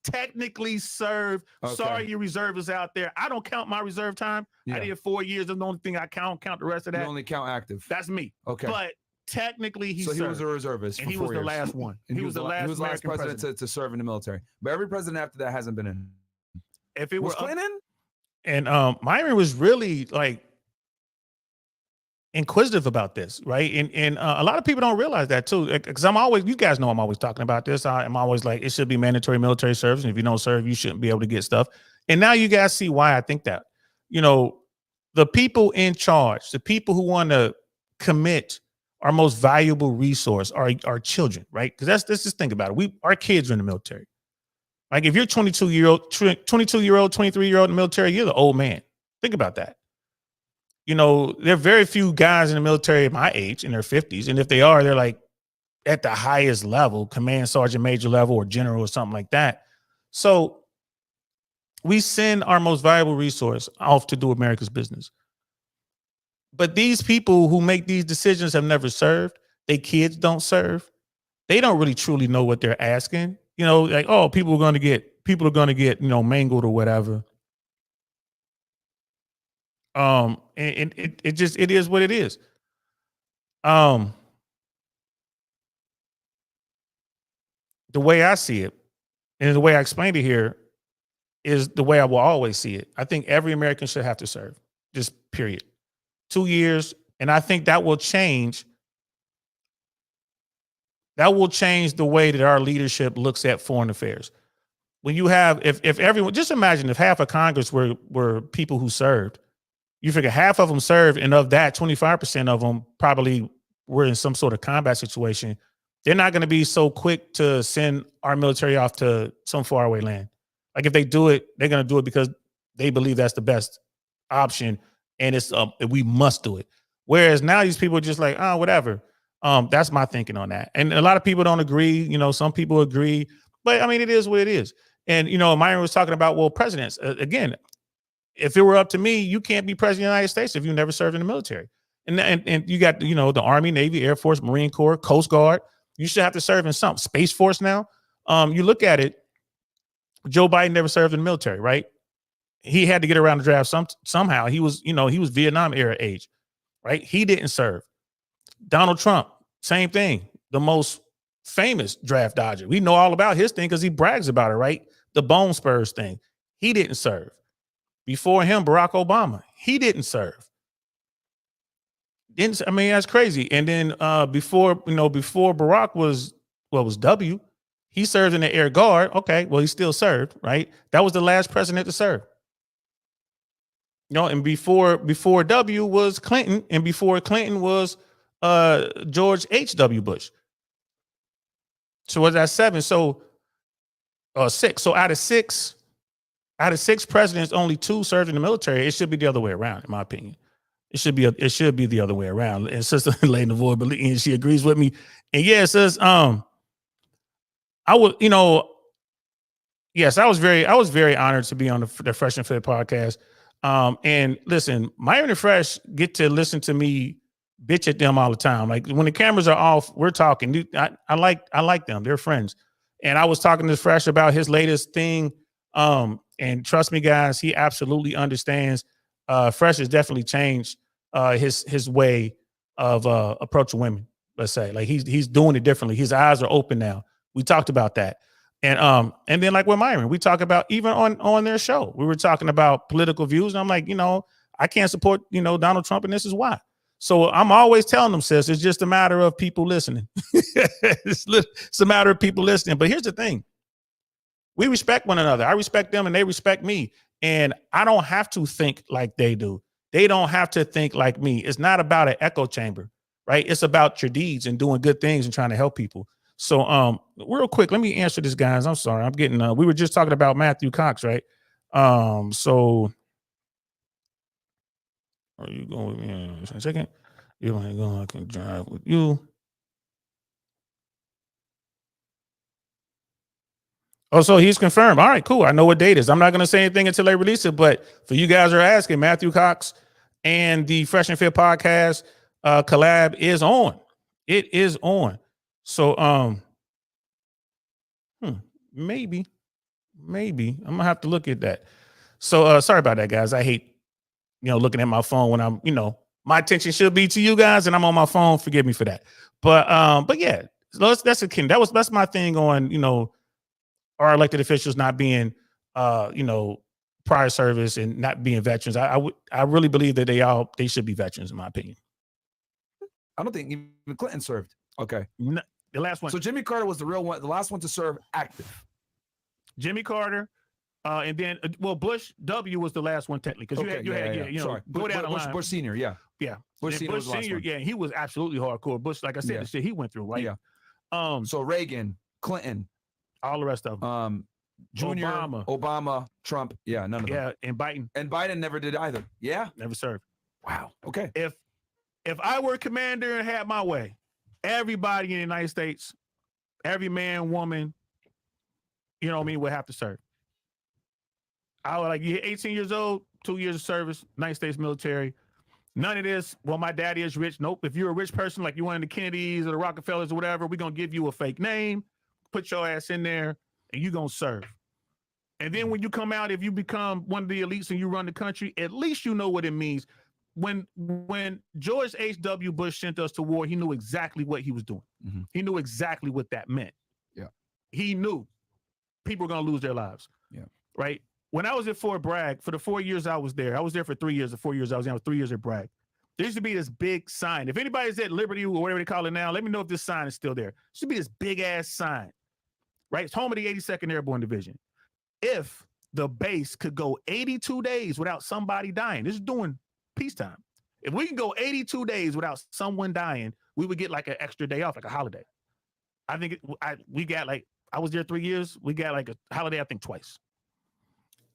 technically served. Okay. Sorry, your reserve is out there. I don't count my reserve time. Yeah. I did 4 years. That's the only thing I count the rest of You that. only count active. That's me. Okay. But technically, he so he served. was a reservist and for he 4 was years. the last one. And he was the last American president to serve in the military. But every president after that hasn't been in. If it Was were Clinton? And Myron was really like inquisitive about this, right? And a lot of people don't realize that too, because you guys know I'm always talking about this. I'm always like, it should be mandatory military service, and if you don't serve, you shouldn't be able to get stuff. And now you guys see why I think that. You know, the people in charge, the people who want to commit our most valuable resource are our children, right? Because let's just think about it. Our kids are in the military. Like if you're 22-year-old, 23-year-old in the military, you're the old man. Think about that. You know, there are very few guys in the military my age in their 50s. And if they are, they're like at the highest level, command sergeant major level or general or something like that. So we send our most valuable resource off to do America's business. But these people who make these decisions have never served. Their kids don't serve. They don't really truly know what they're asking. You know, like, oh, people are going to get, mangled or whatever. And it is what it is. The way I see it, and the way I explained it here, is the way I will always see it. I think every American should have to serve, just period. 2 years, and I think that will change. That will change the way that our leadership looks at foreign affairs. When you have, if everyone, just imagine if half of Congress were people who served. You figure half of them served, and of that, 25% of them probably were in some sort of combat situation. They're not going to be so quick to send our military off to some faraway land. Like if they do it, they're going to do it because they believe that's the best option, and we must do it. Whereas now these people are just like, oh, whatever. That's my thinking on that. And a lot of people don't agree. You know, some people agree, but I mean, it is what it is. And Myron was talking about, well, presidents again. If it were up to me, you can't be president of the United States if you never served in the military. And you got, the Army, Navy, Air Force, Marine Corps, Coast Guard. You should have to serve in something. Space Force now. You look at it, Joe Biden never served in the military, right? He had to get around the draft somehow. He was Vietnam era age, right? He didn't serve. Donald Trump, same thing. The most famous draft dodger. We know all about his thing because he brags about it, right? The bone spurs thing. He didn't serve. Before him, Barack Obama, he didn't serve. I mean, that's crazy. And then before Barack was W, he served in the Air Guard. Okay, well, he still served, right? That was the last president to serve. And before W was Clinton, and before Clinton was George H.W. Bush. So was that 7? So 6. So out of six presidents, only 2 served in the military. It should be the other way around, in my opinion. It should be the other way around. And Sister Lena Void, and she agrees with me. And yeah, it says, I would, yes, I was very honored to be on the Fresh and Fit podcast. And listen, Myron and Fresh get to listen to me bitch at them all the time. Like when the cameras are off, we're talking. I like them. They're friends. And I was talking to Fresh about his latest thing. And trust me, guys, he absolutely understands. Fresh has definitely changed his way of approaching women. Let's say, like he's doing it differently. His eyes are open now. We talked about that, and then like with Myron, we talk about even on their show, we were talking about political views, and I'm like, I can't support Donald Trump, and this is why. So I'm always telling them, sis, it's just a matter of people listening. It's a matter of people listening. But here's the thing. We respect one another. I respect them and they respect me. And I don't have to think like they do. They don't have to think like me. It's not about an echo chamber, right? It's about your deeds and doing good things and trying to help people. So real quick, let me answer this, guys. I'm sorry. I'm getting we were just talking about Matthew Cox, right? So are you going with me in a second? You ain't going, I can drive with you. Oh, so he's confirmed. All right, cool. I know what date is. I'm not going to say anything until they release it. But for you guys who are asking, Matthew Cox and the Fresh and Fit podcast collab is on. It is on. So maybe Maybe I'm gonna have to look at that. So sorry about that, guys. I hate looking at my phone when I'm my attention should be to you guys, and I'm on my phone. Forgive me for that. But yeah, so that's my thing on our elected officials not being prior service and not being veterans. I really believe that they should be veterans in my opinion. I don't think even Clinton served. Okay. The last one. So Jimmy Carter was the real one, the last one to serve active. Jimmy Carter, and then Bush W was the last one technically because you had Sorry. go down the line. Bush Senior, yeah. Bush Senior was the last one. Yeah, he was absolutely hardcore. Bush, like I said, the shit he went through, right? Yeah. So Reagan, Clinton, all the rest of them. Junior, Obama, Trump, none of them. Yeah, and Biden. And Biden never did either. Yeah, never served. Wow. Okay. If I were commander and had my way, everybody in the United States, every man, woman, would have to serve. I would you're 18 years old, 2 years of service, United States military. None of this, well, my daddy is rich. Nope. If you're a rich person, like you one of the Kennedys or the Rockefellers or whatever, we're going to give you a fake name, put your ass in there, and you're going to serve. And then when you come out, if you become one of the elites and you run the country, at least you know what it means. When George H.W. Bush sent us to war, he knew exactly what he was doing. Mm-hmm. He knew exactly what that meant. Yeah. He knew people were going to lose their lives. Yeah. Right? When I was at Fort Bragg, for the 4 years I was there for 3 years. The 4 years I was there, 3 years at Bragg. There used to be this big sign. If anybody's at Liberty or whatever they call it now, let me know if this sign is still there. There should be this big ass sign. Right? It's home of the 82nd Airborne Division. If the base could go 82 days without somebody dying, this is during peacetime. If we could go 82 days without someone dying, we would get like an extra day off, like a holiday. I think I was there 3 years. We got like a holiday, I think twice.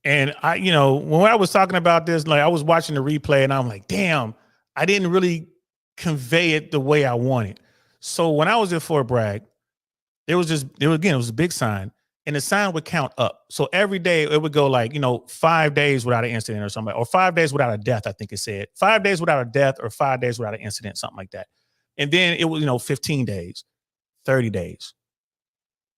And when I was talking about this, like I was watching the replay and I'm like, damn, I didn't really convey it the way I wanted. So when I was at Fort Bragg, it was a big sign. And the sign would count up. So every day it would go 5 days without an incident or something, or 5 days without a death. I think it said 5 days without a death or 5 days without an incident, something like that. And then it was, 15 days, 30 days,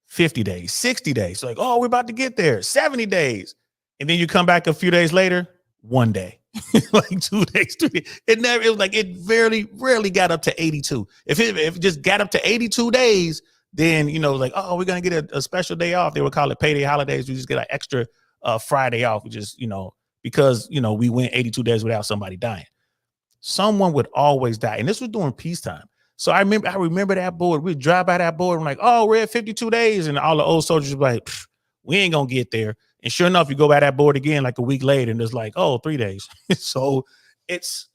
50 days, 60 days. So oh, we're about to get there. 70 days. And then you come back a few days later, 1 day, 2 days, 3 days. It was like, it rarely got up to 82. If it just got up to 82 days, then, oh, we're going to get a special day off. They would call it payday holidays. We just get an extra Friday off, because, we went 82 days without somebody dying. Someone would always die. And this was during peacetime. So I remember that board. We'd drive by that board and like, oh, we're at 52 days. And all the old soldiers were like, we ain't going to get there. And sure enough, you go by that board again like a week later and it's like, oh, 3 days. So it's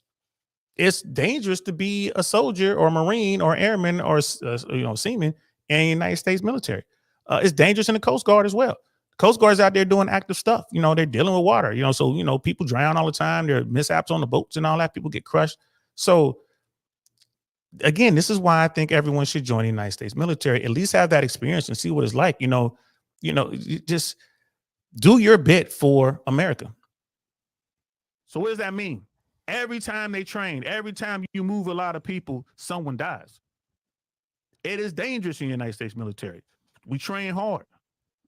dangerous to be a soldier or Marine or airman or, seaman in the United States military. It's dangerous in the Coast Guard as well. Coast Guard's out there doing active stuff. They're dealing with water, so, people drown all the time. There are mishaps on the boats and all that. People get crushed. So again, this is why I think everyone should join the United States military, at least have that experience and see what it's like, just do your bit for America. So what does that mean? Every time they train, every time you move a lot of people, someone dies. It is dangerous in the United States military. We train hard,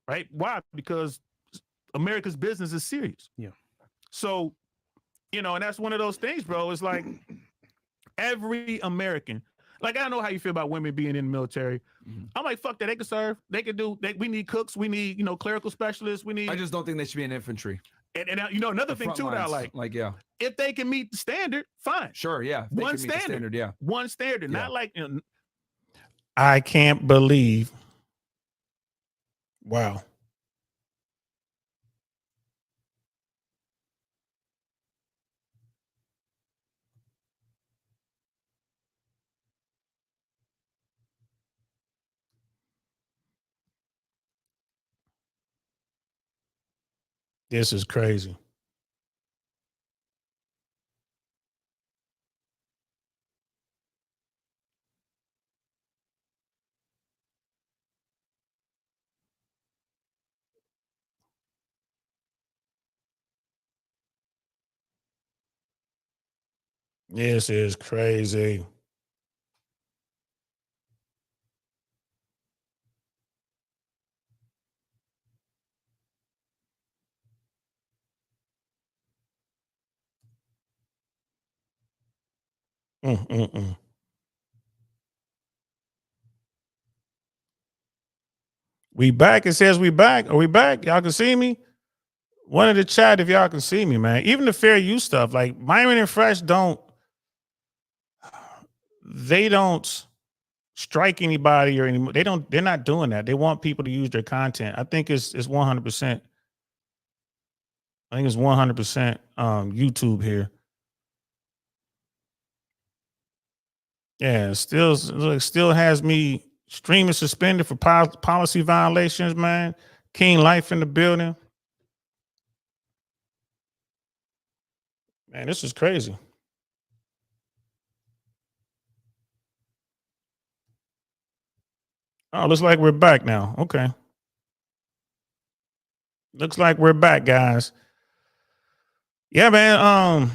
right? Why? Because America's business is serious. Yeah. So, and that's one of those things, bro. It's like every American, I don't know how you feel about women being in the military. Mm-hmm. I'm like, fuck that. They can serve. They can do. We need cooks. We need, clerical specialists. I just don't think they should be in infantry. And another thing too that I like, yeah, if they can meet the standard, fine. Sure, yeah. One standard, yeah. One standard, not like. I can't believe. Wow. This is crazy. This is crazy. Mm, mm, mm. We back. It says we back. Are we back? Y'all can see me? One in the chat if y'all can see me, man. Even the fair use stuff, like Myron and Fresh they don't strike anybody or any. They're not doing that. They want people to use their content. I think it's 100%. I think it's 100% YouTube here. Yeah, still has me streaming suspended for policy violations, man. King Life in the building. Man, this is crazy. Oh, looks like we're back now. Okay. Looks like we're back, guys. Yeah, man.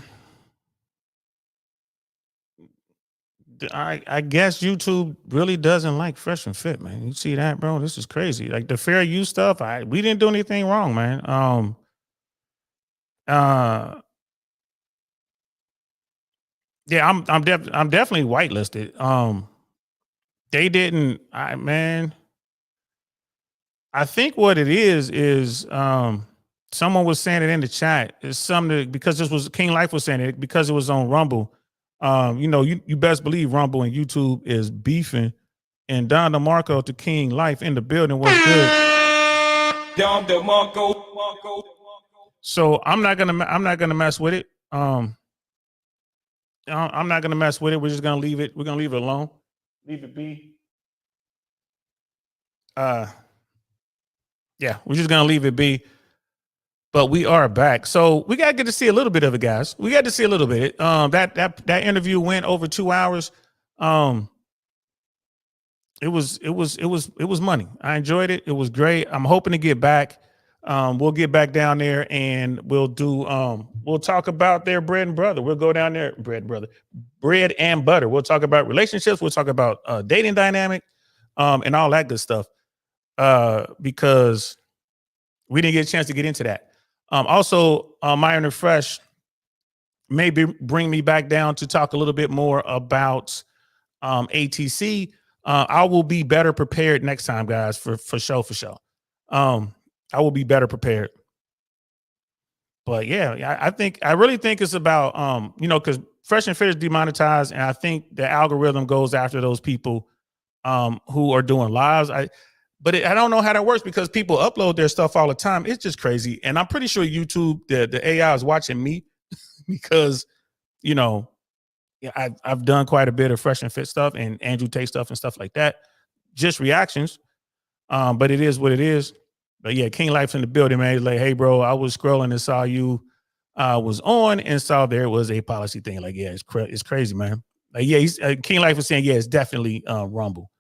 I guess YouTube really doesn't like Fresh and Fit, man. You see that, bro? This is crazy. Like the fair use stuff, we didn't do anything wrong, man. Yeah, I'm definitely whitelisted. They didn't. I think what it is someone was saying it in the chat. It's something because this was King Life was saying it because it was on Rumble. You best believe Rumble and YouTube is beefing. And Don DeMarco to King Life in the building was good. Don DeMarco. So I'm not gonna mess with it. I'm not gonna mess with it. We're just gonna leave it. We're gonna leave it alone. Leave it be. Yeah, we're just gonna leave it be. But we are back, so we gotta get to see a little bit of it, guys. We got to see a little bit. That interview went over 2 hours. It was money. I enjoyed it. It was great. I'm hoping to get back. We'll get back down there and we'll talk about their bread and butter. We'll go down there, bread and butter. We'll talk about relationships. We'll talk about dating dynamic, and all that good stuff. Because we didn't get a chance to get into that. Also, Myron and Fresh maybe bring me back down to talk a little bit more about ATC. I will be better prepared next time, guys, for sure. I will be better prepared. But yeah, I really think it's about because Fresh and Fit is demonetized, and I think the algorithm goes after those people who are doing lives. I don't know how that works because people upload their stuff all the time. It's just crazy. And I'm pretty sure YouTube, the AI is watching me because, I've done quite a bit of Fresh and Fit stuff and Andrew Tate stuff and stuff like that. Just reactions. But it is what it is. But yeah, King Life's in the building, man. He's like, hey, bro, I was scrolling and saw you was on and saw there was a policy thing. Like, yeah, it's crazy, man. Like, yeah, King Life was saying, yeah, it's definitely Rumble.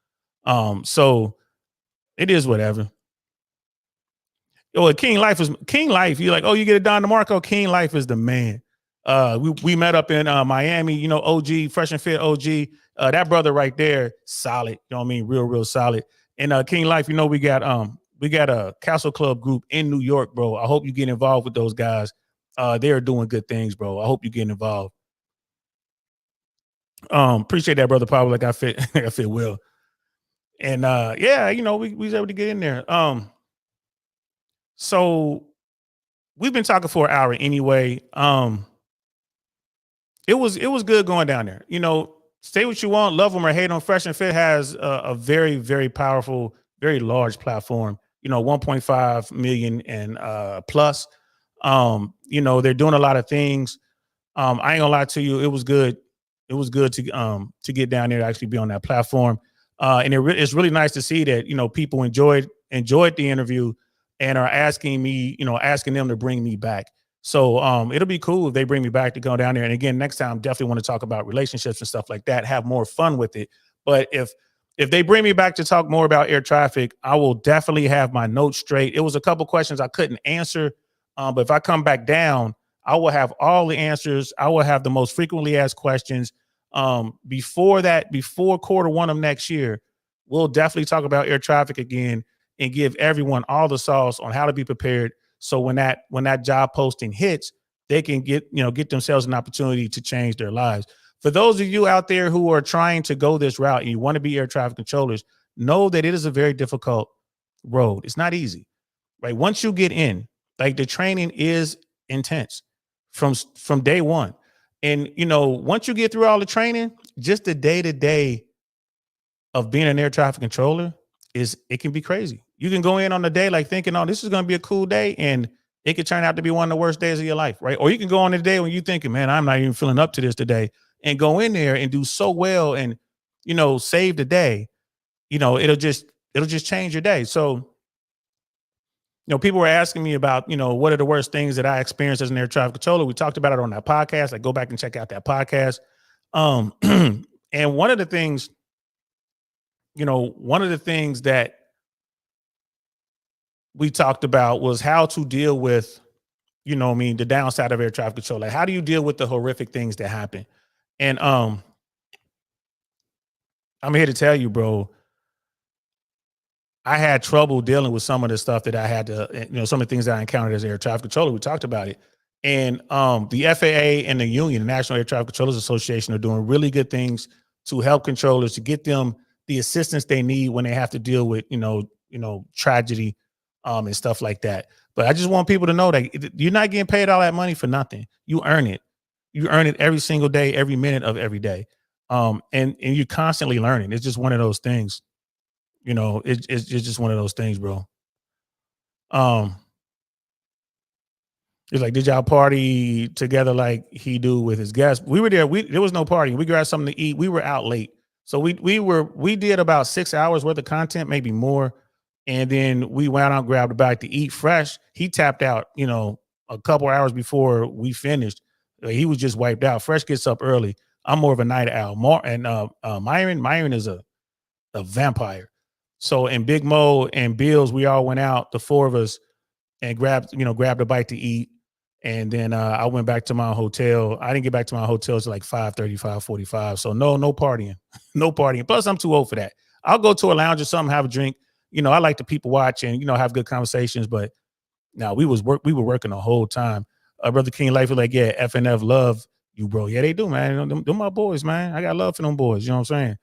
So it is whatever. King Life. You're like, oh, you get a Don DeMarco. King Life is the man. We met up in Miami. OG Fresh and Fit OG. That brother right there, solid. You know what I mean? Real solid. And King Life. We got a Castle Club group in New York, bro. I hope you get involved with those guys. They are doing good things, bro. I hope you get involved. Appreciate that, brother. Probably like I fit well. And yeah, we was able to get in there. So we've been talking for an hour anyway. It was good going down there. Say what you want, love them or hate them. Fresh and Fit has a very, very powerful, very large platform. 1.5 million and plus. They're doing a lot of things. I ain't gonna lie to you, it was good. It was good to get down there to actually be on that platform. And it's really nice to see that people enjoyed the interview and are asking me, asking them to bring me back. So it'll be cool if they bring me back to go down there. And again, next time, definitely want to talk about relationships and stuff like that. Have more fun with it. But if they bring me back to talk more about air traffic, I will definitely have my notes straight. It was a couple questions I couldn't answer, but if I come back down, I will have all the answers. I will have the most frequently asked questions. Before Q1 of next year, we'll definitely talk about air traffic again and give everyone all the sauce on how to be prepared. So when that job posting hits, they can get themselves an opportunity to change their lives. for those of you out there who are trying to go this route and you want to be air traffic controllers, know that it is a very difficult road. It's not easy, right? Once you get in, like the training is intense from day one. And, once you get through all the training, just the day-to-day of being an air traffic controller it can be crazy. You can go in on the day like thinking, oh, this is going to be a cool day, and it could turn out to be one of the worst days of your life, right? Or you can go on the day when you're thinking, man, I'm not even feeling up to this today, and go in there and do so well and, save the day. It'll just change your day. So, people were asking me about, what are the worst things that I experienced as an air traffic controller. We talked about it on that podcast. Like, go back and check out that podcast. And one of the things that we talked about was how to deal with, the downside of air traffic control. Like, how do you deal with the horrific things that happen? And I'm here to tell you, bro, I had trouble dealing with some of the stuff that I had to, some of the things that I encountered as air traffic controller. We talked about it. And the FAA and the union, the National Air Traffic Controllers Association, are doing really good things to help controllers, to get them the assistance they need when they have to deal with, tragedy and stuff like that. But I just want people to know that you're not getting paid all that money for nothing. You earn it. You earn it every single day, every minute of every day. And you're constantly learning. It's just one of those things. It's just one of those things, bro. It's like, did y'all party together like he do with his guests? We were there. There was no party. We grabbed something to eat. We were out late. So we did about 6 hours worth of content, maybe more. And then we went out and grabbed a bite to eat. Fresh, he tapped out, a couple hours before we finished. He was just wiped out. Fresh gets up early. I'm more of a night owl. Myron is a vampire. So, in Big Mo and Bills, we all went out, the four of us, and grabbed a bite to eat. And then I went back to my hotel. I didn't get back to my hotel till like 5:30, 5:45. So no partying, no partying. Plus, I'm too old for that. I'll go to a lounge or something, have a drink. I like to people watch and, have good conversations. But now we were working the whole time. Brother King Life was like, yeah, FNF love you, bro. Yeah, they do, man. Them my boys, man. I got love for them boys. You know what I'm saying?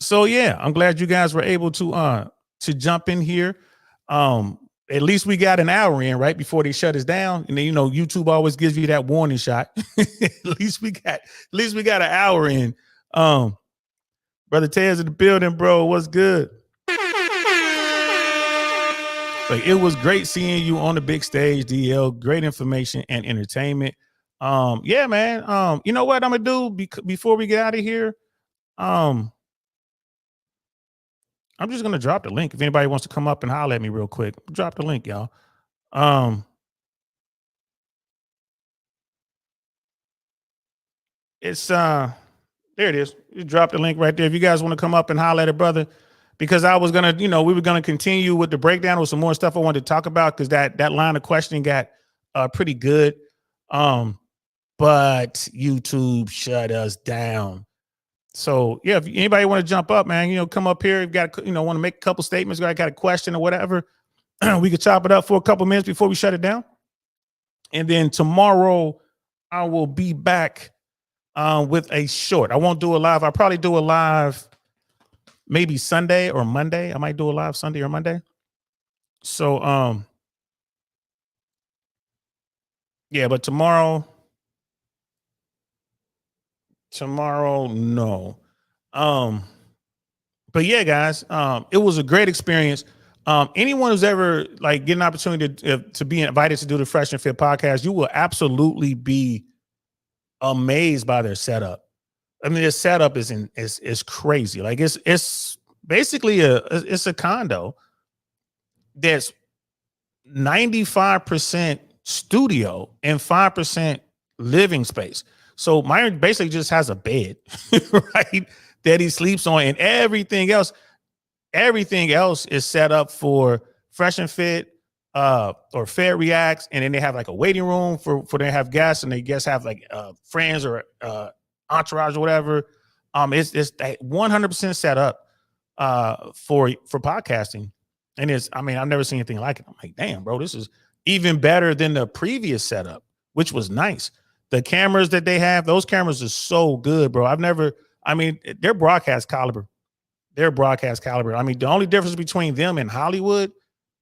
So yeah, I'm glad you guys were able to jump in here. At least we got an hour in right before they shut us down. And then, YouTube always gives you that warning shot. at least we got an hour in. Brother Ted's in the building, bro. What's good? Like, it was great seeing you on the big stage, DL. Great information and entertainment. Yeah, man. You know what I'm gonna do before we get out of here? I'm just going to drop the link. If anybody wants to come up and holler at me real quick, drop the link, y'all. It's there it is. You drop the link right there. If you guys want to come up and holler at a brother, because I was going to, we were going to continue with the breakdown with some more stuff I wanted to talk about, because that line of questioning got pretty good. But YouTube shut us down. So yeah, if anybody want to jump up, man, come up here. You've got, want to make a couple statements, got a question or whatever. We could chop it up for a couple minutes before we shut it down. And then tomorrow I will be back with a short. I won't do a live. I'll probably do a live maybe Sunday or Monday. I might do a live Sunday or Monday. So yeah, but tomorrow no. But yeah, guys, it was a great experience. Anyone who's ever get an opportunity to be invited to do the Fresh and Fit podcast, you will absolutely be amazed by their setup. I mean, their setup is crazy. Like, it's basically it's a condo that's 95% studio and 5% living space. So Myron basically just has a bed, right, that he sleeps on, and everything else is set up for Fresh and Fit or Fair Reacts, and then they have like a waiting room for they have guests, and they guests have like friends or entourage or whatever. It's 100% set up for podcasting, and I've never seen anything like it. I'm like, damn, bro, this is even better than the previous setup, which was nice. The cameras that they have, those cameras are so good, bro. They're broadcast caliber. They're broadcast caliber. I mean, the only difference between them and Hollywood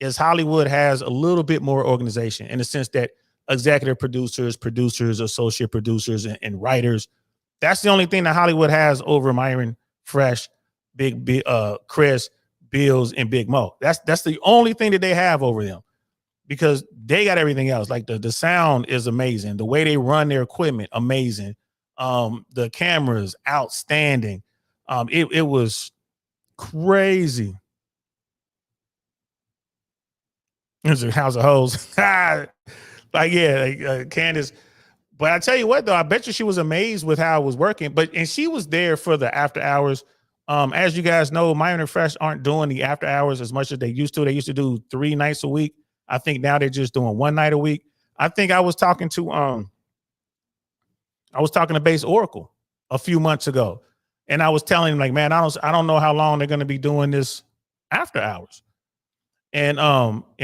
is Hollywood has a little bit more organization in the sense that executive producers, associate producers, and writers. That's the only thing that Hollywood has over Myron, Fresh, Big Chris, Bills, and Big Mo. That's the only thing that they have over them, because they got everything else. Like the sound is amazing. The way they run their equipment, amazing. The cameras, outstanding. It was crazy. There's a house of hoes. Candace. But I tell you what, though, I bet you she was amazed with how it was working. And she was there for the after hours. As you guys know, Myron and Fresh aren't doing the after hours as much as they used to. They used to do 3 nights a week. I think now they're just doing 1 night a week. I think I was talking to Base Oracle a few months ago, and I was telling him, like, man, I don't know how long they're going to be doing this after hours. And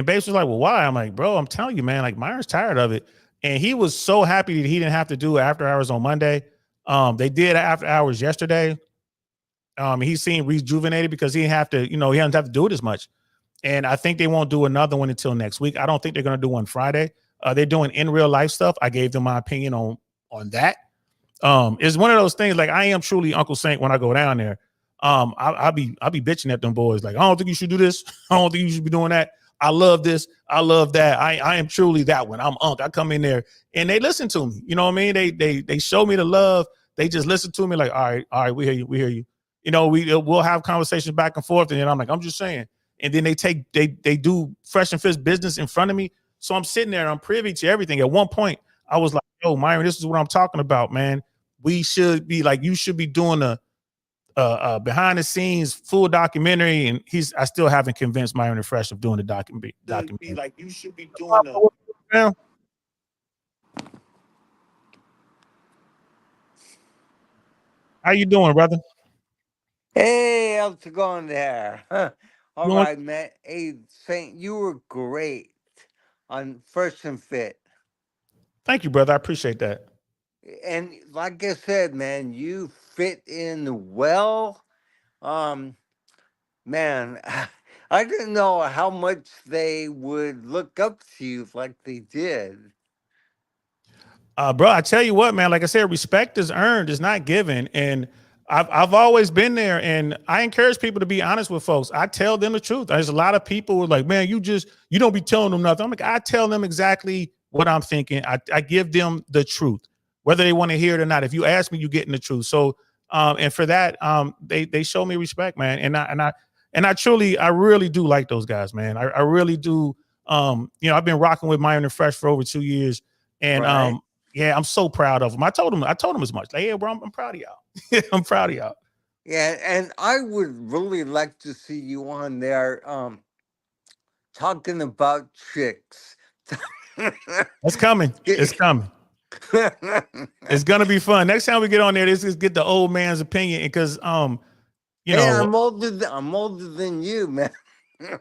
Base was like, well, why? I'm like, bro, I'm telling you, man, like, Myron's tired of it. And he was so happy that he didn't have to do after hours on Monday. They did after hours yesterday. He seemed rejuvenated because he didn't have to, he doesn't have to do it as much. And I think they won't do another one until next week. I don't think they're going to do one Friday. They're doing in real life stuff. I gave them my opinion on that. It's one of those things, like, I am truly Uncle Saint when I go down there. I'll be bitching at them boys, like, I don't think you should do this. I don't think you should be doing that. I love this. I love that. I am truly that one. I'm Unc. I come in there and they listen to me. You know what I mean? They show me the love. They just listen to me like, all right, we hear you. We'll have conversations back and forth. And then I'm like, I'm just saying. And then they do Fresh and Fit business in front of me. So I'm sitting there and I'm privy to everything. At one point, I was like, yo, Myron, this is what I'm talking about, man. We should be like, you should be doing a behind the scenes full documentary. And I still haven't convinced Myron and Fresh of doing the documentary. Like, you should be doing How you doing, brother? Hey, how's it going there? All right, man. Hey, Saint, you were great on Fresh and Fit. Thank you, brother. I appreciate that. And like I said, man, you fit in well. Man, I didn't know how much they would look up to you like they did. Bro, I tell you what, man, like I said, respect is earned, it's not given. And I've always been there, and I encourage people to be honest with folks. I tell them the truth. There's a lot of people who are like, man, you don't be telling them nothing. I'm like, I tell them exactly what I'm thinking. I give them the truth, whether they want to hear it or not. If you ask me, you getting the truth. So, and for that, they show me respect, man. And I really do like those guys, man. I really do. I've been rocking with Myron and Fresh for over 2 years, and Right. yeah, I'm so proud of them. I told them as much. Like, yeah, bro, I'm proud of y'all. I'm proud of y'all. Yeah, and I would really like to see you on there talking about chicks. It's coming. It's coming. It's gonna be fun. Next time we get on there, let's just get the old man's opinion, because Hey, I'm older than you, man.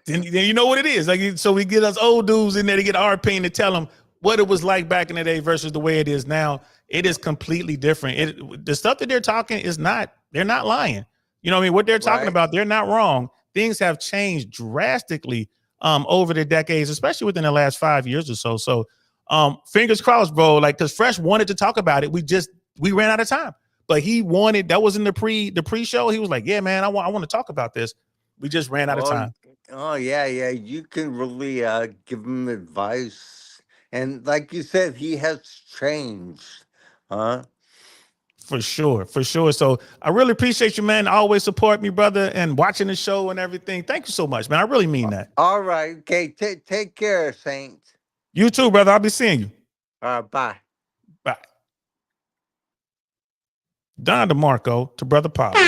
then you know what it is. Like, so we get us old dudes in there to get our opinion, to tell them what it was like back in the day versus the way it is now. It is completely different. The stuff that they're talking they're not lying. You know what I mean? What they're talking about, they're not wrong. Things have changed drastically over the decades, especially within the last 5 years or so. So fingers crossed, bro. Like, because Fresh wanted to talk about it. We ran out of time. But he wanted, that was in the pre-show. He was like, yeah, man, I want to talk about this. We just ran out of time. Oh, yeah. You can really give him advice. And like you said, he has changed, huh? For sure. So I really appreciate you, man. Always support me, brother, and watching the show and everything. Thank you so much, man. I really mean that. All right. Okay. Take care, Saint. You too, brother. I'll be seeing you. All right. Bye. Bye. Don DeMarco to Brother Pablo.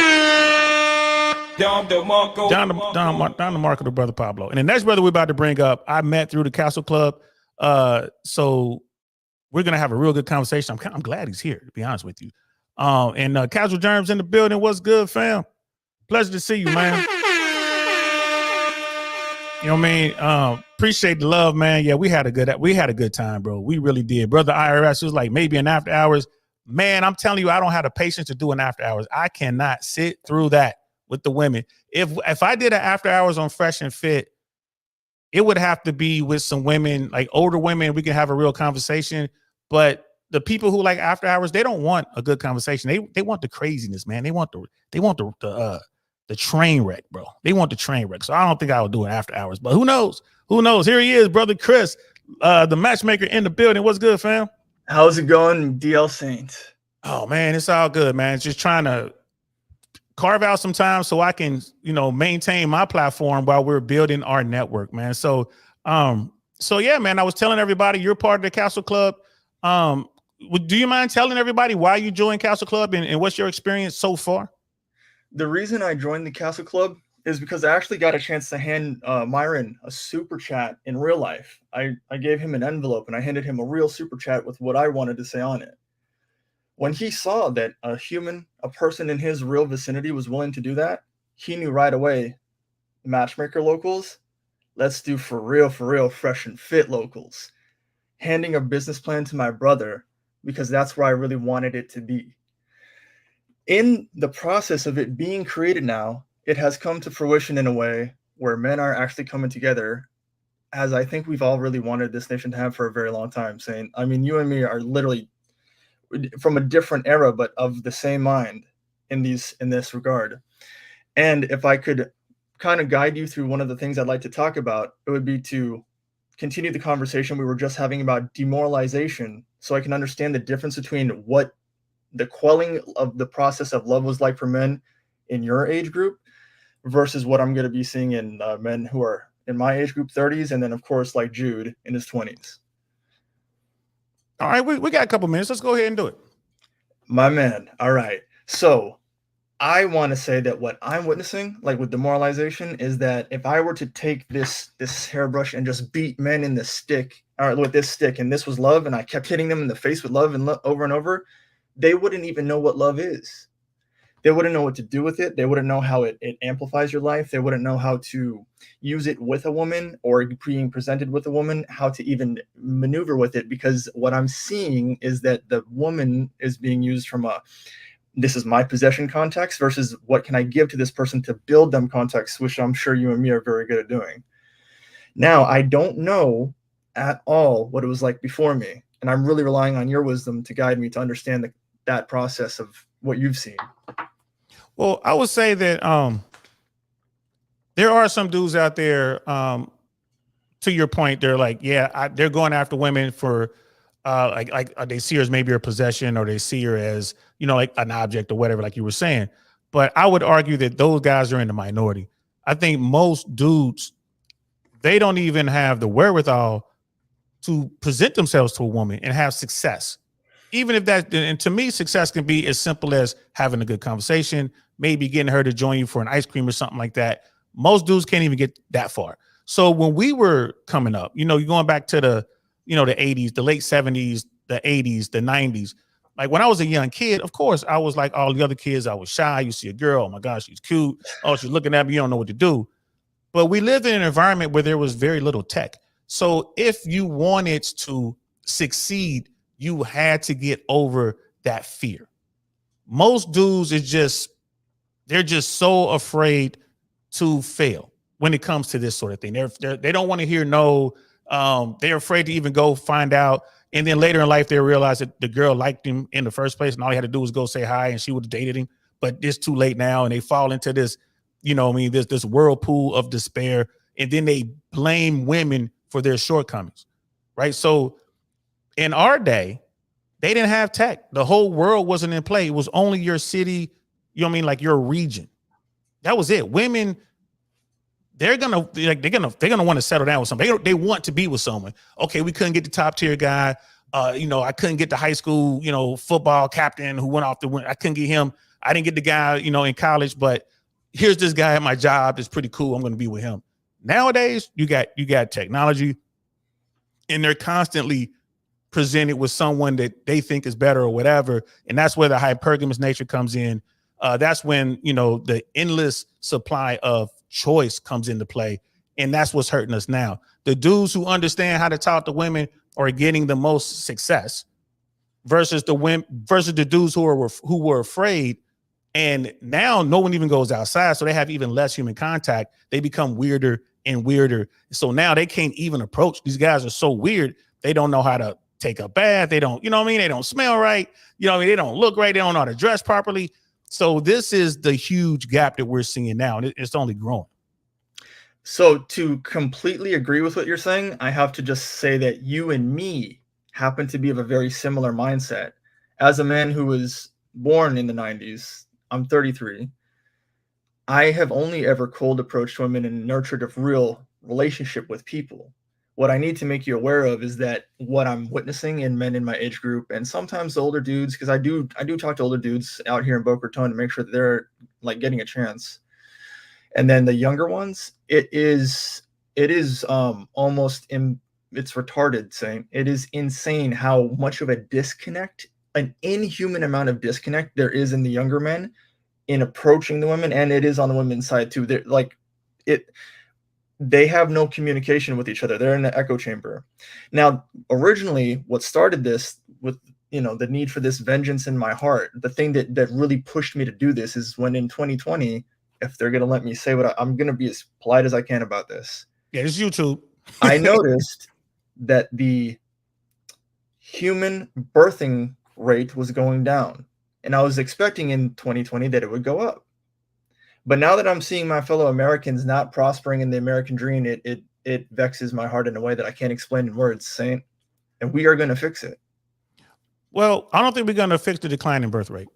Don DeMarco to Brother Pablo. And the next brother we're about to bring up, I met through the Castle Club. So we're going to have a real good conversation. I'm glad he's here, to be honest with you. And Casual Germs in the building. What's good, fam? Pleasure to see you, man. You know what I mean? Appreciate the love, man. Yeah, we had a good time, bro. We really did. Brother IRS was like maybe an after hours. Man, I'm telling you, I don't have the patience to do an after hours. I cannot sit through that with the women. If I did an after hours on Fresh and Fit, it would have to be with some women, like older women. We can have a real conversation. But the people who like after hours, they don't want a good conversation. They want the craziness, man. They want the train wreck, bro. They want the train wreck. So I don't think I would do it after hours. But who knows? Who knows? Here he is, brother Chris, the matchmaker in the building. What's good, fam? How's it going, DL Saints? Oh man, it's all good, man. Just trying to carve out some time so I can, maintain my platform while we're building our network, man. So yeah, man, I was telling everybody you're part of the Castle Club. Do you mind telling everybody why you joined Castle Club and what's your experience so far? The reason I joined the Castle Club is because I actually got a chance to hand Myron a super chat in real life. I gave him an envelope and I handed him a real super chat with what I wanted to say on it. When he saw that a person in his real vicinity was willing to do that, he knew right away, matchmaker locals, let's do for real, Fresh and Fit locals. Handing a business plan to my brother because that's where I really wanted it to be. In the process of it being created now, it has come to fruition in a way where men are actually coming together, as I think we've all really wanted this nation to have for a very long time, saying, I mean, you and me are literally from a different era, but of the same mind in this regard. And if I could kind of guide you through one of the things I'd like to talk about, it would be to continue the conversation we were just having about demoralization, so I can understand the difference between what the quelling of the process of love was like for men in your age group versus what I'm going to be seeing in men who are in my age group, 30s, and then of course like Jude in his 20s. All right, we got a couple minutes. Let's go ahead and do it. My man. All right. So I want to say that what I'm witnessing, like with demoralization, is that if I were to take this hairbrush and just beat men in the stick, or with this stick, and this was love, and I kept hitting them in the face with love and over and over, they wouldn't even know what love is. They wouldn't know what to do with it. They wouldn't know how it amplifies your life. They wouldn't know how to use it with a woman or being presented with a woman, how to even maneuver with it. Because what I'm seeing is that the woman is being used from this is my possession context versus what can I give to this person to build them context, which I'm sure you and me are very good at doing. Now, I don't know at all what it was like before me. And I'm really relying on your wisdom to guide me to understand that process of what you've seen. Well, I would say that there are some dudes out there, to your point, they're like, they're going after women for like they see her as maybe a possession, or they see her as, like an object or whatever, like you were saying. But I would argue that those guys are in the minority. I think most dudes, they don't even have the wherewithal to present themselves to a woman and have success. Even if and to me, success can be as simple as having a good conversation, maybe getting her to join you for an ice cream or something like that. Most dudes can't even get that far. So when we were coming up, you're going back to the 80s, the late 70s, the 80s, the 90s. Like when I was a young kid, of course, I was like all the other kids. I was shy. You see a girl, oh my gosh, she's cute. Oh, she's looking at me. You don't know what to do. But we lived in an environment where there was very little tech. So if you wanted to succeed, you had to get over that fear. Most dudes they're just so afraid to fail when it comes to this sort of thing. They don't want to hear no. They're afraid to even go find out. And then later in life, they realize that the girl liked him in the first place, and all he had to do was go say hi, and she would have dated him. But it's too late now, and they fall into this, this whirlpool of despair, and then they blame women for their shortcomings, right? So in our day, they didn't have tech. The whole world wasn't in play. It was only your city, like your region. That was it. Women, they're gonna want to settle down with somebody. They want to be with someone. Okay, we couldn't get the top tier guy. I couldn't get the high school, football captain who went off the win. I couldn't get him. I didn't get the guy, in college, but here's this guy at my job that's pretty cool. I'm going to be with him. Nowadays, you got technology, and they're constantly presented with someone that they think is better or whatever. And that's where the hypergamous nature comes in. That's when, the endless supply of choice comes into play. And that's what's hurting us now. The dudes who understand how to talk to women are getting the most success versus the dudes who were afraid. And now no one even goes outside. So they have even less human contact. They become weirder and weirder. So now they can't even approach. These guys are so weird. They don't know how to take a bath. They don't, you know what I mean? They don't smell right. You know what I mean? They don't look right. They don't know how to dress properly. So this is the huge gap that we're seeing now. And it's only growing. So to completely agree with what you're saying, I have to just say that you and me happen to be of a very similar mindset. As a man who was born in the 90s, I'm 33. I have only ever cold approached women and nurtured a real relationship with people. What I need to make you aware of is that what I'm witnessing in men in my age group, and sometimes the older dudes, because I do talk to older dudes out here in Boca Raton to make sure that they're like getting a chance. And then the younger ones, it's retarded saying it is insane how much of a disconnect, an inhuman amount of disconnect there is in the younger men in approaching the women, and it is on the women's side too. They're like they have no communication with each other. They're in an echo chamber. Now, originally, what started this with the need for this vengeance in my heart, the thing that really pushed me to do this is when in 2020, if they're gonna let me say I'm gonna be as polite as I can about this. Yeah, it's YouTube. I noticed that the human birthing rate was going down, and I was expecting in 2020 that it would go up. But now that I'm seeing my fellow Americans not prospering in the American dream, it vexes my heart in a way that I can't explain in words, Saint. And we are going to fix it. Well, I don't think we're going to fix the decline in birth rate.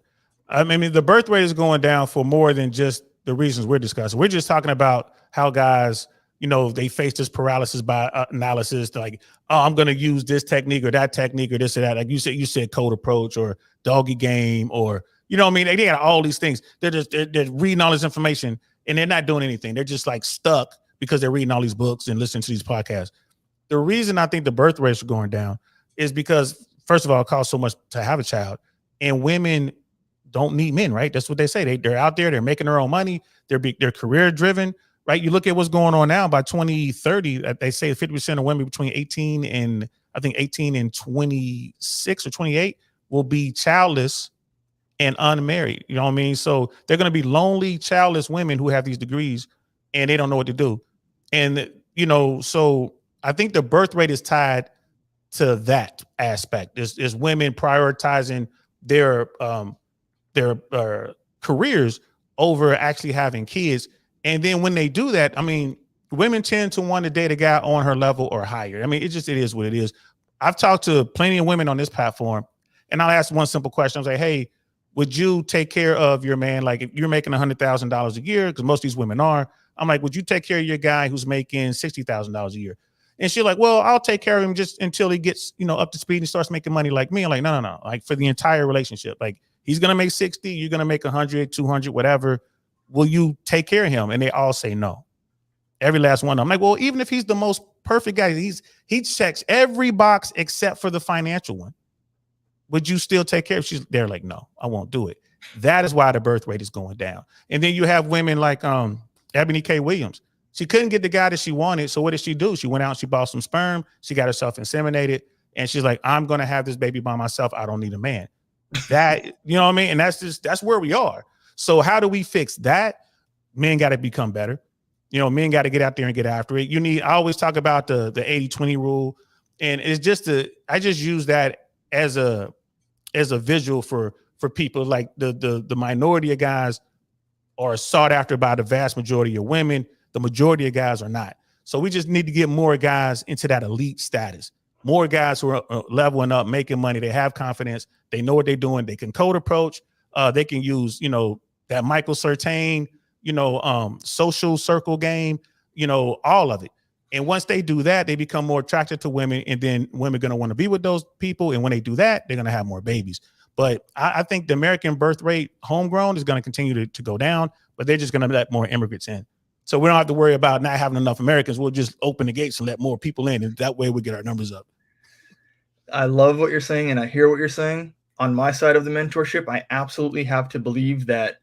I mean, the birth rate is going down for more than just the reasons we're discussing. We're just talking about how guys, they face this paralysis by analysis. Like, oh, I'm going to use this technique or that technique or this or that. Like you said code approach or doggy game or, you know what I mean? They got all these things. They're reading all this information and they're not doing anything. They're just like stuck because they're reading all these books and listening to these podcasts. The reason I think the birth rates are going down is because, first of all, it costs so much to have a child, and women don't need men, right? That's what they say. They're out there, they're making their own money, they're career driven, right? You look at what's going on now. By 2030, they say 50% of women between 18 and 26 or 28 will be childless and unmarried. You know what I mean? So they're going to be lonely, childless women who have these degrees and they don't know what to do. And, so I think the birth rate is tied to that aspect. Is women prioritizing their careers over actually having kids. And then when they do that, I mean, women tend to want to date a guy on her level or higher. I mean, it is what it is. I've talked to plenty of women on this platform, and I'll ask one simple question. I was like, hey, would you take care of your man? Like if you're making $100,000 a year, because most of these women are, I'm like, would you take care of your guy who's making $60,000 a year? And she's like, well, I'll take care of him just until he gets, up to speed and starts making money like me. I'm like, no. Like for the entire relationship, like he's going to make 60, you're going to make 100, 200, whatever. Will you take care of him? And they all say no. Every last one. I'm like, well, even if he's the most perfect guy, he checks every box except for the financial one. Would you still take care of? They're like, no, I won't do it. That is why the birth rate is going down. And then you have women like Ebony K. Williams. She couldn't get the guy that she wanted. So what did she do? She went out and she bought some sperm. She got herself inseminated. And she's like, I'm going to have this baby by myself. I don't need a man. That, you know what I mean? And that's where we are. So how do we fix that? Men got to become better. Men got to get out there and get after it. I always talk about the 80-20 rule. And it's just I just use that as a visual for people. Like the minority of guys are sought after by the vast majority of women. The majority of guys are not. So we just need to get more guys into that elite status. More guys who are leveling up, making money. They have confidence. They know what they're doing. They can code approach. They can use, that Michael Certain, social circle game, all of it. And once they do that, they become more attracted to women. And then women are going to want to be with those people. And when they do that, they're going to have more babies. But I think the American birth rate, homegrown, is going to continue to go down. But they're just going to let more immigrants in. So we don't have to worry about not having enough Americans. We'll just open the gates and let more people in. And that way we get our numbers up. I love what you're saying, and I hear what you're saying. On my side of the mentorship, I absolutely have to believe that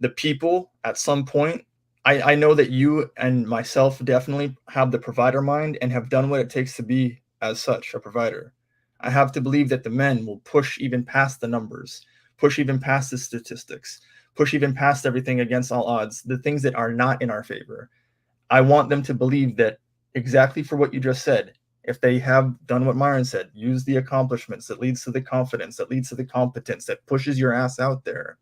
the people at some point, I know that you and myself definitely have the provider mind and have done what it takes to be as such a provider. I have to believe that the men will push even past the numbers, push even past the statistics, push even past everything against all odds, the things that are not in our favor. I want them to believe that exactly for what you just said, if they have done what Myron said, use the accomplishments that leads to the confidence, that leads to the competence, that pushes your ass out there,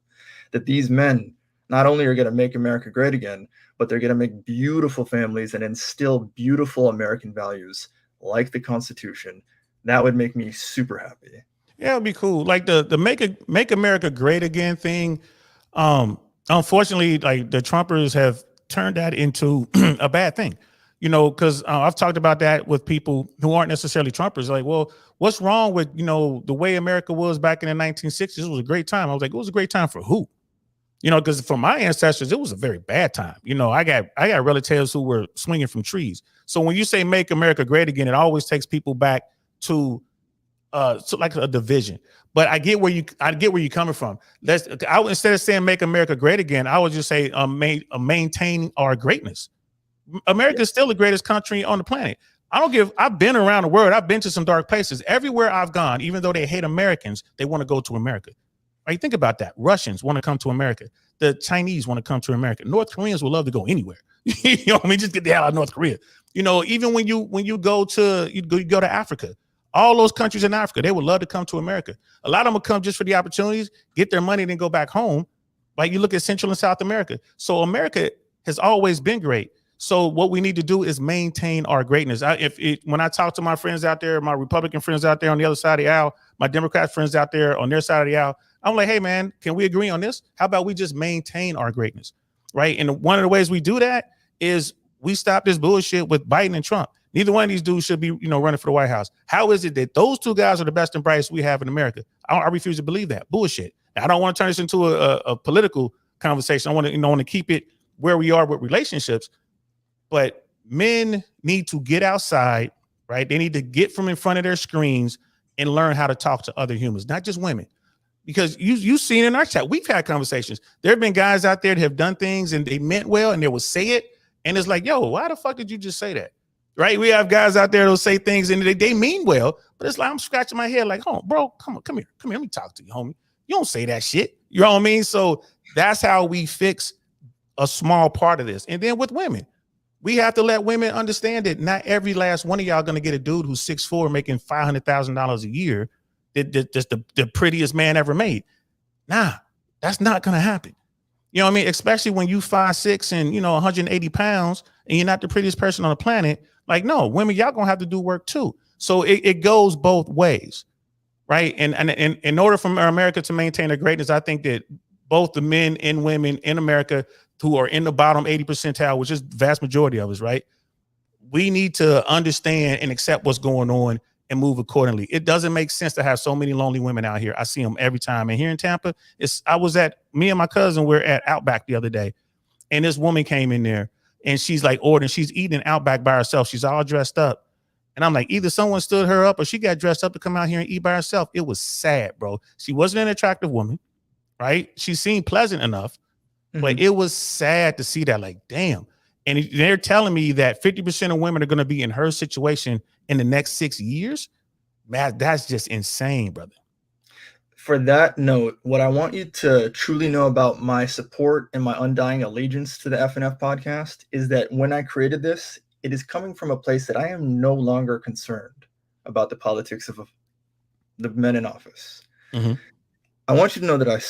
that these men not only are going to make America great again, but they're going to make beautiful families and instill beautiful American values like the Constitution. That would make me super happy. Yeah, it'd be cool. Like the make America great again thing. Unfortunately, like the Trumpers have turned that into a bad thing. You know, because I've talked about that with people who aren't necessarily Trumpers. Like, well, what's wrong with, you know, the way America was back in the 1960s? It was a great time. I was like, it was a great time for who? You know, because for my ancestors, it was a very bad time. You know, I got relatives who were swinging from trees. So when you say make America great again, it always takes people back to like a division. But I get where you're coming from. Instead of saying make America great again, I would just say maintain our greatness. America is still the greatest country on the planet. I've been around the world. I've been to some dark places. Everywhere I've gone, even though they hate Americans, they want to go to America. Right? Think about that. Russians want to come to America. The Chinese want to come to America. North Koreans would love to go anywhere. You know what I mean? Just get the hell out of North Korea. You know, even when you go to Africa, all those countries in Africa, they would love to come to America. A lot of them will come just for the opportunities, get their money, then go back home. Like you look at Central and South America. So America has always been great. So what we need to do is maintain our greatness. When I talk to my friends out there, my Republican friends out there on the other side of the aisle, my Democrat friends out there on their side of the aisle, I'm like, hey, man, can we agree on this? How about we just maintain our greatness, right? And one of the ways we do that is we stop this bullshit with Biden and Trump. Neither one of these dudes should be, running for the White House. How is it that those two guys are the best and brightest we have in America? I refuse to believe that bullshit. Now, I don't want to turn this into a political conversation. I want to keep it where we are with relationships. But men need to get outside, right? They need to get from in front of their screens and learn how to talk to other humans, not just women. Because you've seen in our chat, we've had conversations. There have been guys out there that have done things and they meant well and they will say it. And it's like, yo, why the fuck did you just say that? Right? We have guys out there that'll say things and they mean well, but it's like I'm scratching my head like, oh, bro, come here, let me talk to you, homie. You don't say that shit. You know what I mean? So that's how we fix a small part of this. And then with women, we have to let women understand that not every last one of y'all going to get a dude who's 6'4", making $500,000 a year. That's the prettiest man ever made. Nah, that's not going to happen. You know what I mean? Especially when you 5'6" and, 180 pounds and you're not the prettiest person on the planet. Like, no, women, y'all going to have to do work too. So it goes both ways, right? And in order for America to maintain their greatness, I think that both the men and women in America who are in the bottom 80 percentile, which is the vast majority of us, right? We need to understand and accept what's going on and move accordingly. It doesn't make sense to have so many lonely women out here. I see them every time. And here in Tampa, me and my cousin were at Outback the other day, and this woman came in there and she's like ordering, she's eating Outback by herself. She's all dressed up. And I'm like, either someone stood her up or she got dressed up to come out here and eat by herself. It was sad, bro. She wasn't an attractive woman, right? She seemed pleasant enough, but it was sad to see that, like, damn. And they're telling me that 50% of women are going to be in her situation in the next 6 years. Man, that's just insane, brother. For that note, what I want you to truly know about my support and my undying allegiance to the F&F podcast is that when I created this, it is coming from a place that I am no longer concerned about the politics of the men in office. I want you to know that I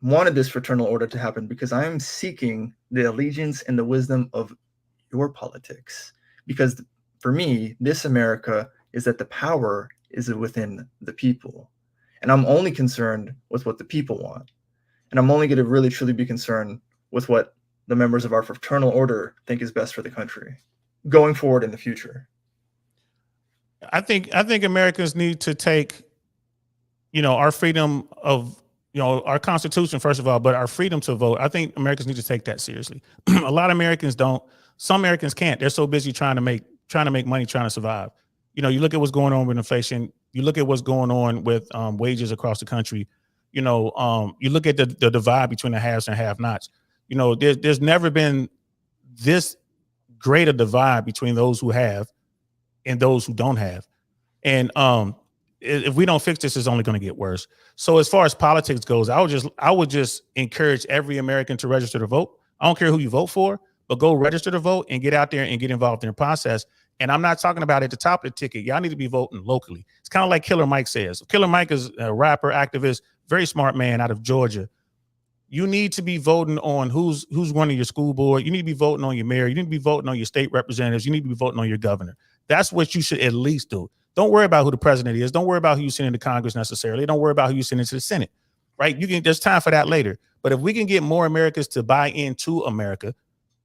wanted this fraternal order to happen because I am seeking the allegiance and the wisdom of your politics. Because for me, this America is that the power is within the people. And I'm only concerned with what the people want. And I'm only going to really truly be concerned with what the members of our fraternal order think is best for the country going forward in the future. I think Americans need to take, our freedom of, our Constitution, first of all, but our freedom to vote. I think Americans need to take that seriously. A lot of Americans don't. Some Americans can't. They're so busy trying to make money, trying to survive. You look at what's going on with inflation. You look at what's going on with wages across the country. You look at the divide between the haves and have-nots. There's never been this greater divide between those who have and those who don't have. And if we don't fix this, it's only going to get worse. So as far as politics goes, I would just encourage every American to register to vote. I don't care who you vote for, but go register to vote and get out there and get involved in the process. And I'm not talking about at the top of the ticket. Y'all need to be voting locally. It's kind of like Killer Mike says. Killer Mike is a rapper, activist, very smart man out of Georgia. You need to be voting on who's running your school board. You need to be voting on your mayor. You need to be voting on your state representatives. You need to be voting on your governor. That's what you should at least do. Don't worry about who the president is. Don't worry about who you send into Congress necessarily. Don't worry about who you send into the Senate, right? There's time for that later. But if we can get more Americans to buy into America,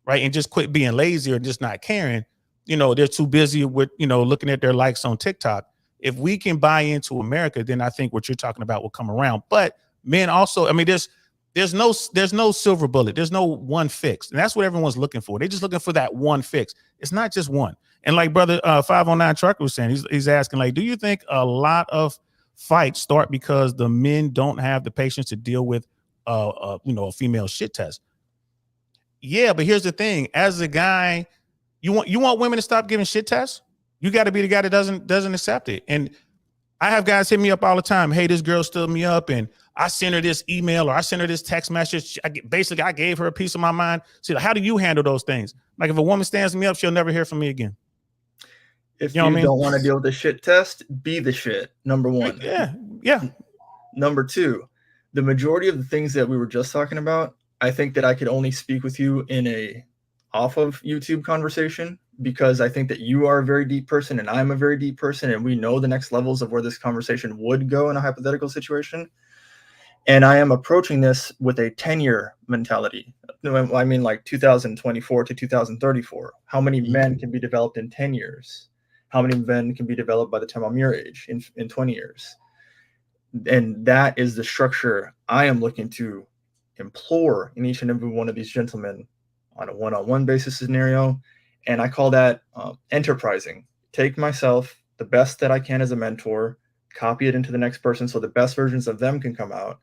right, and just quit being lazy or just not caring, they're too busy with, looking at their likes on TikTok. If we can buy into America, then I think what you're talking about will come around. But men also, I mean, there's no silver bullet. There's no one fix. And that's what everyone's looking for. They're just looking for that one fix. It's not just one. And like brother 509 Trucker was saying, he's asking, like, do you think a lot of fights start because the men don't have the patience to deal with a female shit test? Yeah, but here's the thing. As a guy, you want women to stop giving shit tests? You got to be the guy that doesn't accept it. And I have guys hit me up all the time. Hey, this girl stood me up and I sent her this email or I sent her this text message. I gave her a piece of my mind. See, how do you handle those things? Like if a woman stands me up, she'll never hear from me again. If you don't want to deal with the shit test, be the shit. Number one. Yeah. Number two, the majority of the things that we were just talking about, I think that I could only speak with you in a off of YouTube conversation, because I think that you are a very deep person and I'm a very deep person, and we know the next levels of where this conversation would go in a hypothetical situation. And I am approaching this with a 10-year mentality. I mean, like 2024 to 2034. How many men can be developed in 10 years? How many men can be developed by the time I'm your age in 20 years? And that is the structure I am looking to implore in each and every one of these gentlemen on a one-on-one basis scenario. And I call that enterprising. Take myself, the best that I can as a mentor, copy it into the next person so the best versions of them can come out,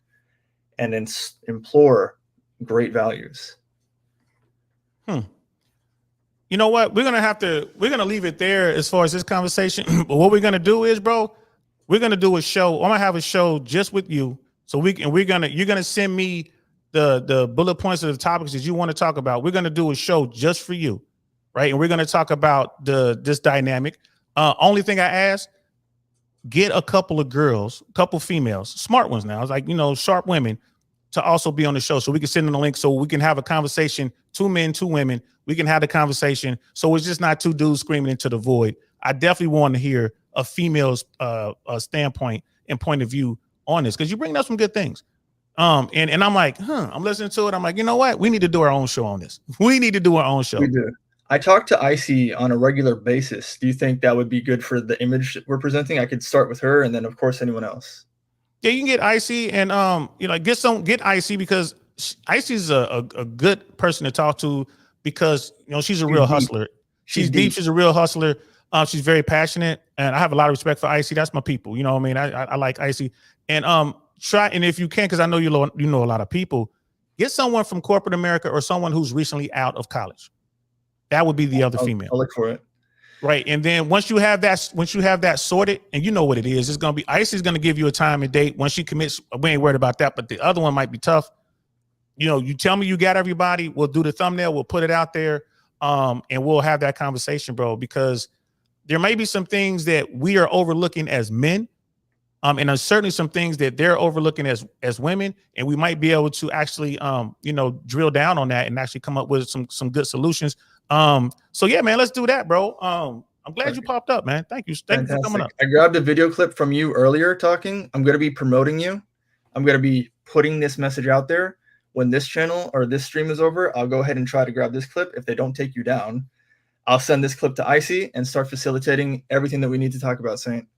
and then implore great values. You know what? We're going to leave it there as far as this conversation. But what we're going to do is, bro, we're going to do a show. I'm going to have a show just with you. So you're going to send me the bullet points of the topics that you want to talk about. We're going to do a show just for you. Right. And we're going to talk about this dynamic. Only thing I ask, get a couple of girls, a couple females, smart ones now. It's like, sharp women to also be on the show. So we can send them the link so we can have a conversation, 2 men, 2 women. We can have the conversation. So it's just not 2 dudes screaming into the void. I definitely want to hear a female's standpoint and point of view on this, because you bring up some good things. And I'm like, I'm listening to it. I'm like, you know what? We need to do our own show on this. We need to do our own show. We do. I talk to Icy on a regular basis. Do you think that would be good for the image that we're presenting? I could start with her and then, of course, anyone else. Yeah, you can get Icy and get Icy, because Icy's a good person to talk to, because she's a real hustler. She's deep. She's a real hustler. She's very passionate, and I have a lot of respect for Icy. That's my people. You know what I mean? I like Icy. And try, and if you can, because I know you know a lot of people, get someone from corporate America or someone who's recently out of college. That would be the other female. I'll look for it. Right. And then once you have that sorted, and you know what it is, it's going to be, Icy's going to give you a time and date. Once she commits, we ain't worried about that, but the other one might be tough. You tell me you got everybody, we'll do the thumbnail, we'll put it out there, and we'll have that conversation, bro, because there may be some things that we are overlooking as men, and there's certainly some things that they're overlooking as women, and we might be able to actually, drill down on that and actually come up with some good solutions. So yeah, man, let's do that, bro. I'm glad you popped up, man. Thank you. Thank you for coming up. I grabbed a video clip from you earlier talking. I'm going to be promoting you. I'm going to be putting this message out there. When this channel or this stream is over, I'll go ahead and try to grab this clip. If they don't take you down, I'll send this clip to Icy and start facilitating everything that we need to talk about, Saint.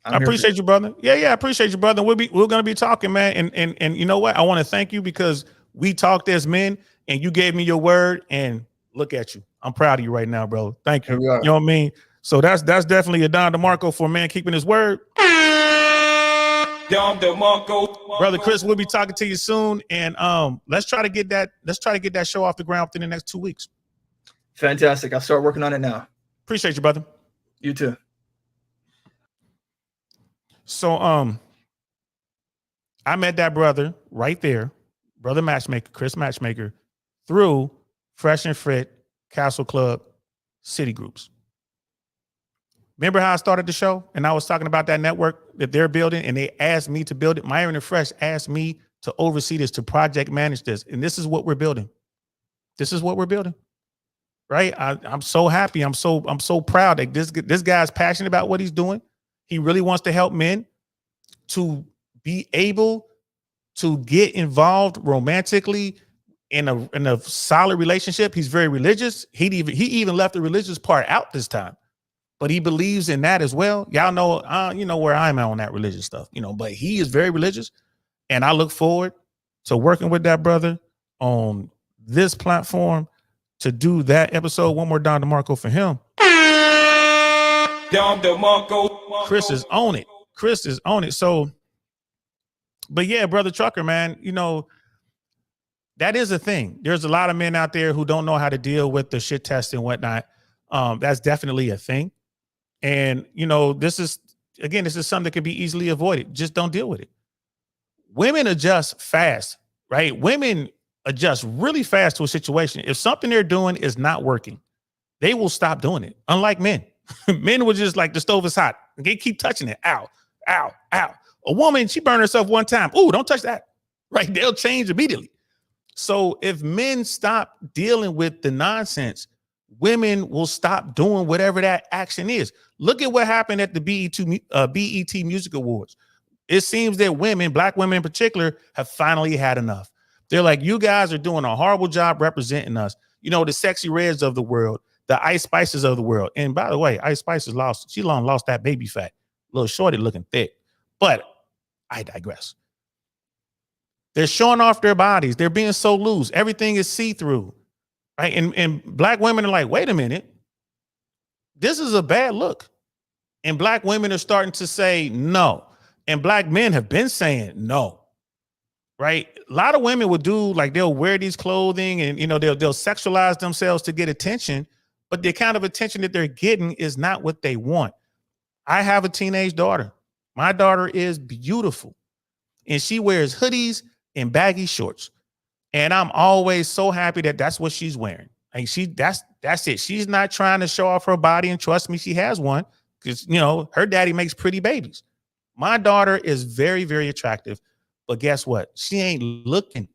I appreciate you, brother. Yeah, I appreciate you, brother. We're gonna be talking, man. And you know what? I want to thank you, because we talked as men, and you gave me your word. And look at you. I'm proud of you right now, bro. Thank you. You know what I mean? So that's definitely a Don DeMarco for a man keeping his word. Don DeMarco. Brother Chris, we'll be talking to you soon, and let's try to get that show off the ground within the next 2 weeks. Fantastic. I'll start working on it now. Appreciate you, brother. You too. So I met that brother right there, brother matchmaker, Chris Matchmaker, through Fresh and Fit, Castle Club, City Groups. Remember how I started the show and I was talking about that network that they're building and they asked me to build it? Myron and Fresh asked me to oversee this, to project manage this. And this is what we're building. This is what we're building. Right? I'm so happy. I'm so proud that this guy's passionate about what he's doing. He really wants to help men to be able to get involved romantically in a solid relationship. He's very religious. He even left the religious part out this time, but he believes in that as well. Y'all know, you know where I'm at on that religious stuff, you know, but he is very religious. And I look forward to working with that brother on this platform to do that episode. One more Don DeMarco for him. Don DeMarco. Chris is on it. Chris is on it. So, but yeah, brother Trucker, man, you know, that is a thing. There's a lot of men out there who don't know how to deal with the shit test and whatnot. That's definitely a thing. And, you know, this is something that can be easily avoided. Just don't deal with it. Women adjust fast, right? Women adjust really fast to a situation. If something they're doing is not working, they will stop doing it. Unlike men. Men will just like, the stove is hot. They keep touching it. Ow, ow, ow. A woman, she burned herself one time. Ooh, don't touch that. Right? They'll change immediately. So if men stop dealing with the nonsense, women will stop doing whatever that action is. Look at what happened at the BET Music Awards. It seems that women, black women in particular, have finally had enough. They're like, you guys are doing a horrible job representing us. You know, the Sexy Reds of the world, the Ice Spices of the world. And by the way, Ice Spices she lost that baby fat. Little shorty looking thick. But I digress. They're showing off their bodies. They're being so loose. Everything is see-through. Right? And black women are like, wait a minute. This is a bad look. And black women are starting to say no. And black men have been saying no. Right? A lot of women will do, like, they'll wear these clothing and, you know, they'll sexualize themselves to get attention, but the kind of attention that they're getting is not what they want. I have a teenage daughter. My daughter is beautiful and she wears hoodies and baggy shorts. And I'm always so happy that that's what she's wearing. Like that's it. She's not trying to show off her body, and trust me, she has one, because, you know, her daddy makes pretty babies. My daughter is very, very attractive. But guess what? She ain't looking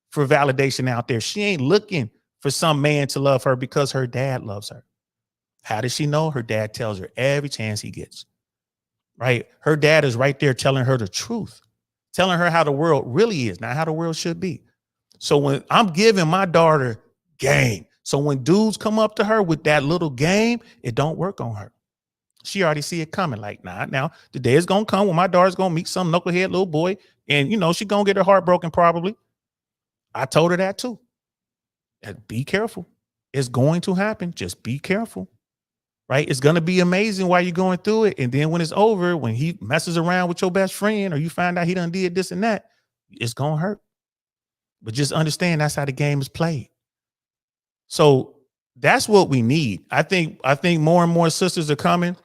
for validation out there. She ain't looking for some man to love her because her dad loves her. How does she know? Her dad tells her every chance he gets, right? Her dad is right there telling her the truth, telling her how the world really is, not how the world should be. So when I'm giving my daughter game, so when dudes come up to her with that little game, it don't work on her. She already see it coming. Like, nah, now the day is going to come when my daughter's going to meet some knucklehead little boy and, you know, she going to get her heart broken probably. I told her that too. Be careful. It's going to happen. Just be careful, right? It's going to be amazing while you're going through it. And then when it's over, when he messes around with your best friend or you find out he done did this and that, it's going to hurt. But just understand that's how the game is played. So that's what we need. I think more and more sisters are coming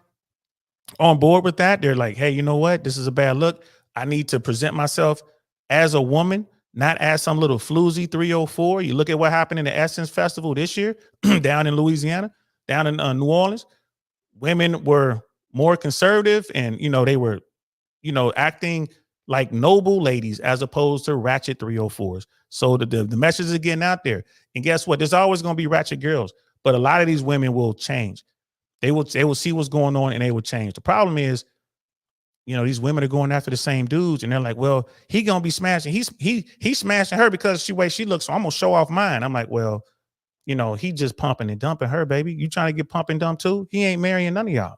on board with that. They're like, hey, you know what? This is a bad look. I need to present myself as a woman, not as some little floozy 304. You look at what happened in the Essence Festival this year down in Louisiana, down in New Orleans. Women were more conservative and, you know, they were, you know, acting like noble ladies as opposed to ratchet 304s. So the message is getting out there. And guess what? There's always going to be ratchet girls, but a lot of these women will change. They will see what's going on and they will change. The problem is, you know, these women are going after the same dudes and they're like, well, he gonna be smashing. He's smashing her because way she looks. So I'm gonna show off mine. I'm like, well, you know, he just pumping and dumping her, baby. You trying to get pumped and dumped too? He ain't marrying none of y'all.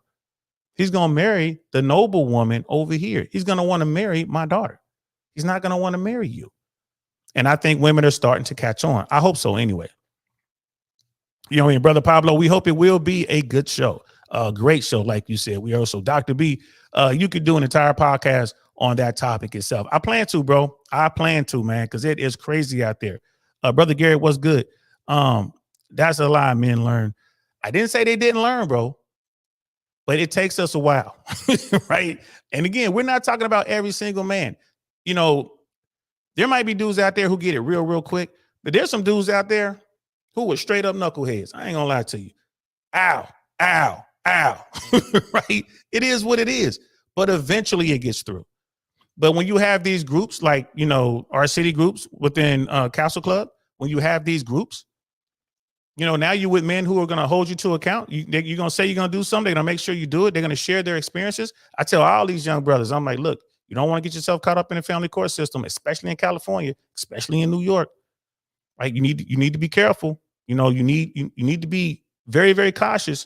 He's gonna marry the noble woman over here. He's gonna want to marry my daughter. He's not gonna want to marry you. And I think women are starting to catch on. I hope so anyway. You know what I mean, Brother Pablo, we hope it will be a good show. A great show, like you said. We also, Dr. B, you could do an entire podcast on that topic itself. I plan to, bro. I plan to, man, because it is crazy out there. Brother Gary, what's good? That's a lie men learn. I didn't say they didn't learn, bro, but it takes us a while, right? And again, we're not talking about every single man. You know, there might be dudes out there who get it real quick, but there's some dudes out there who are straight up knuckleheads. I ain't gonna lie to you. Ow, ow, ow, right? It is what it is, but eventually it gets through. But when you have these groups like, you know, our city groups within Castle Club, when you have these groups, you know, now you're with men who are going to hold you to account. You're going to say you're going to do something. They're going to make sure you do it. They're going to share their experiences. I tell all these young brothers, I'm like, look, you don't want to get yourself caught up in the family court system, especially in California, especially in New York, right? You need to be careful. You know, you need to be very, very cautious,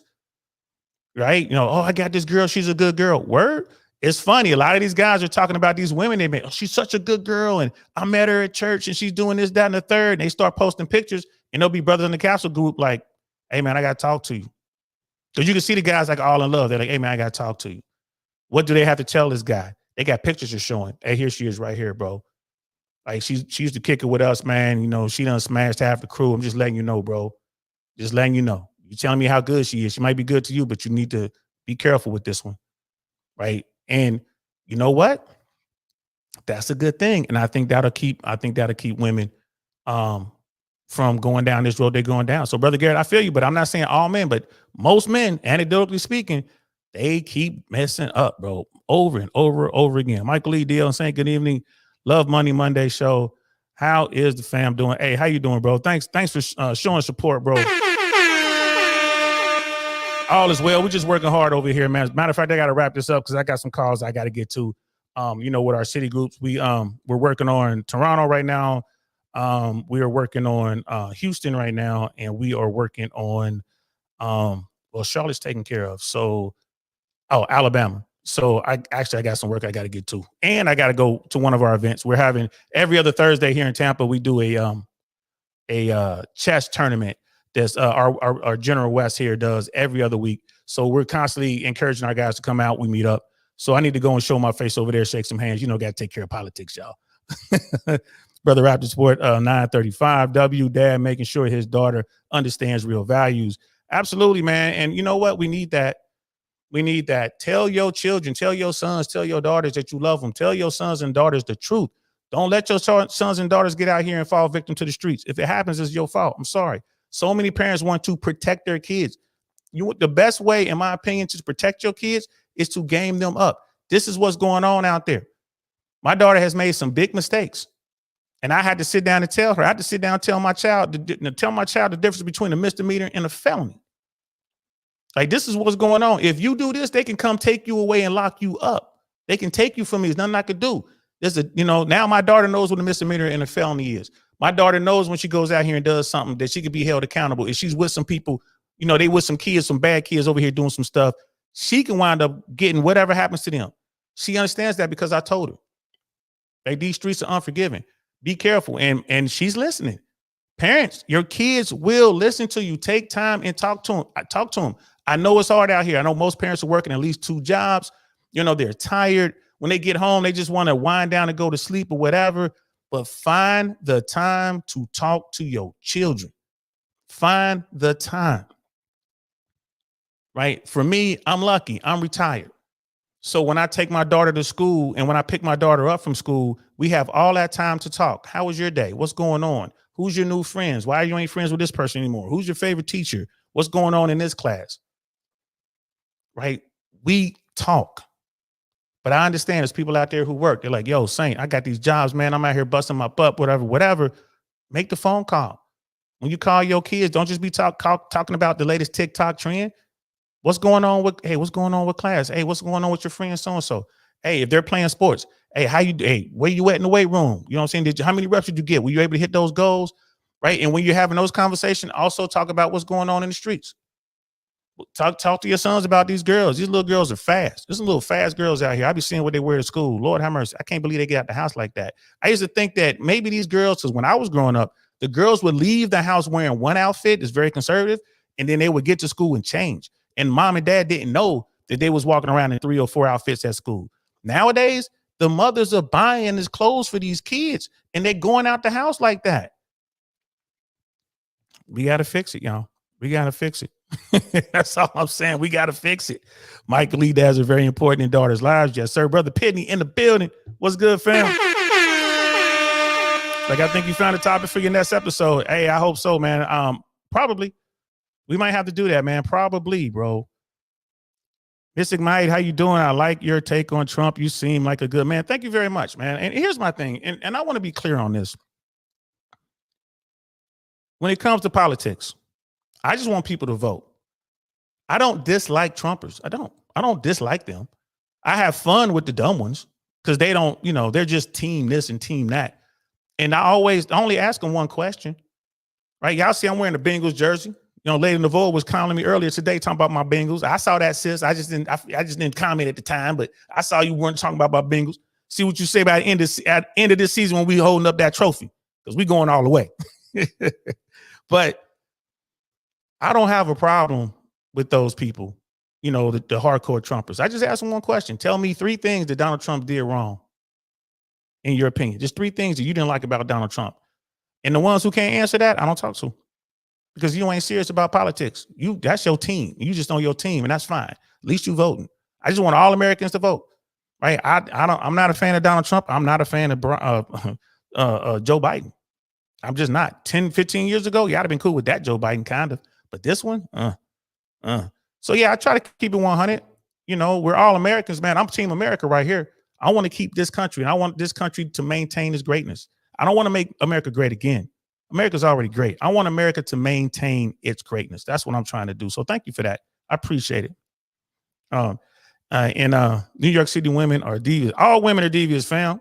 right? You know, oh, I got this girl. She's a good girl. Word. It's funny. A lot of these guys are talking about these women. They make, oh, she's such a good girl. And I met her at church and she's doing this, that, and the third. And they start posting pictures and there'll be brothers in the Castle group like, hey, man, I got to talk to you. Because you can see the guys like all in love. They're like, hey, man, I got to talk to you. What do they have to tell this guy? They got pictures of showing. Hey, here she is right here, bro. Like she used to kick it with us, man. You know, she done smashed half the crew. I'm just letting you know, bro. Just letting you know. You're telling me how good she is. She might be good to you, but you need to be careful with this one, right? And you know what? That's a good thing. And I think that'll keep women from going down this road they're going down. So, Brother Garrett, I feel you, but I'm not saying all men, but most men, anecdotally speaking, they keep messing up, bro, over and over again. Michael Lee Deal saying good evening. Love Money Monday show. How is the fam doing? Hey, how you doing, bro? Thanks for showing support, bro. All is well. We're just working hard over here, man. As a matter of fact, I got to wrap this up because I got some calls I got to get to. You know, with our city groups, we're working on Toronto right now. We are working on Houston right now, and we are working on well, Charlotte's taken care of. So, Alabama. So I got some work I got to get to, and I got to go to one of our events. We're having every other Thursday here in Tampa. We do a chess tournament. That's our General West here does every other week. So we're constantly encouraging our guys to come out. We meet up. So I need to go and show my face over there, shake some hands. You know, got to take care of politics, y'all. Brother Raptor Sport 935 W, dad making sure his daughter understands real values. Absolutely, man. And you know what? We need that. We need that. Tell your children, tell your sons, tell your daughters that you love them. Tell your sons and daughters the truth. Don't let your sons and daughters get out here and fall victim to the streets. If it happens, it's your fault. I'm sorry. So many parents want to protect their kids. The best way, in my opinion, to protect your kids is to game them up. This is what's going on out there. My daughter has made some big mistakes. And I had to sit down and tell her. I had to sit down and tell my child the difference between a misdemeanor and a felony. Like, this is what's going on. If you do this, they can come take you away and lock you up. They can take you from me. There's nothing I could do. Now my daughter knows what a misdemeanor and a felony is. My daughter knows when she goes out here and does something that she could be held accountable. If she's with some people, you know, they with some kids, some bad kids over here doing some stuff, she can wind up getting whatever happens to them. She understands that because I told her. Like, these streets are unforgiving. Be careful. And she's listening. Parents, your kids will listen to you. Take time and talk to them. I know it's hard out here. I know most parents are working at least 2 jobs. You know, they're tired. When they get home, they just want to wind down and go to sleep or whatever. But find the time to talk to your children. Find the time. Right? For me, I'm lucky. I'm retired. So when I take my daughter to school and when I pick my daughter up from school, we have all that time to talk. How was your day? What's going on? Who's your new friends? Why you ain't friends with this person anymore? Who's your favorite teacher? What's going on in this class? Right? We talk. But I understand there's people out there who work. They're like, yo, Saint, I got these jobs, man. I'm out here busting my butt, whatever. Make the phone call. When you call your kids, don't just be talking about the latest TikTok trend. What's going on with class? Hey, what's going on with your friends so-and-so? Hey, if they're playing sports, hey, where you at in the weight room? You know what I'm saying? How many reps did you get? Were you able to hit those goals? Right? And when you're having those conversations, also talk about what's going on in the streets. Talk to your sons about these girls. These little girls are fast. There's some little fast girls out here. I be seeing what they wear to school. Lord have mercy. I can't believe they get out the house like that. I used to think that maybe these girls, because when I was growing up, the girls would leave the house wearing one outfit that's very conservative, and then they would get to school and change. And mom and dad didn't know that they was walking around in 3 or 4 outfits at school. Nowadays, the mothers are buying these clothes for these kids, and they're going out the house like that. We got to fix it, y'all. We got to fix it. That's all I'm saying. We got to fix it. Michael Lee dads are very important in daughters' lives. Yes, sir. Brother Pitney in the building. What's good, fam? Like, I think you found a topic for your next episode. Hey, I hope so, man. Probably. We might have to do that, man. Probably, bro. Mystic Mike, how you doing? I like your take on Trump. You seem like a good man. Thank you very much, man. And here's my thing, and I want to be clear on this. When it comes to politics, I just want people to vote. I don't dislike Trumpers. I don't dislike them. I have fun with the dumb ones because they don't, they're just team this and team that. And I only ask them one question, right? Y'all see I'm wearing the Bengals jersey. Lady Navarro was calling me earlier today talking about my Bengals. I saw that, sis. I just didn't comment at the time, but I saw you weren't talking about my Bengals. See what you say about at end of this season when we holding up that trophy, because we going all the way. But I don't have a problem with those people, the hardcore Trumpers. I just asked them one question. Tell me 3 things that Donald Trump did wrong, in your opinion. Just 3 things that you didn't like about Donald Trump. And the ones who can't answer that, I don't talk to. Because you ain't serious about politics. That's your team. You just on your team, and that's fine. At least you voting. I just want all Americans to vote. Right? I'm not a fan of Donald Trump. I'm not a fan of Joe Biden. I'm just not. 10, 15 years ago, yeah, I'd have been cool with that Joe Biden, kind of. But this one, So yeah, I try to keep it 100. We're all Americans, man. I'm Team America right here. I want to keep this country, and I want this country to maintain its greatness. I don't want to make America great again. America's already great. I want America to maintain its greatness. That's what I'm trying to do. So thank you for that. I appreciate it. New York City women are devious. All women are devious, fam.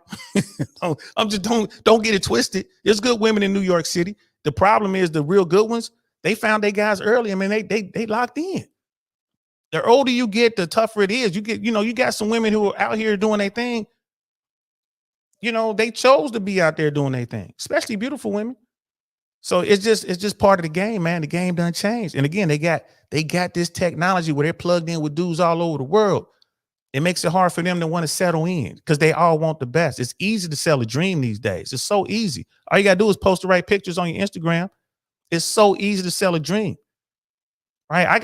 Don't get it twisted. There's good women in New York City. The problem is the real good ones, they found their guys early. I mean, they locked in. The older you get, the tougher it is. You got some women who are out here doing their thing. They chose to be out there doing their thing, especially beautiful women. So it's just part of the game, man. The game done changed. And again, they got this technology where they're plugged in with dudes all over the world. It makes it hard for them to want to settle in because they all want the best. It's easy to sell a dream these days. It's so easy. All you got to do is post the right pictures on your Instagram. It's so easy to sell a dream. Right? I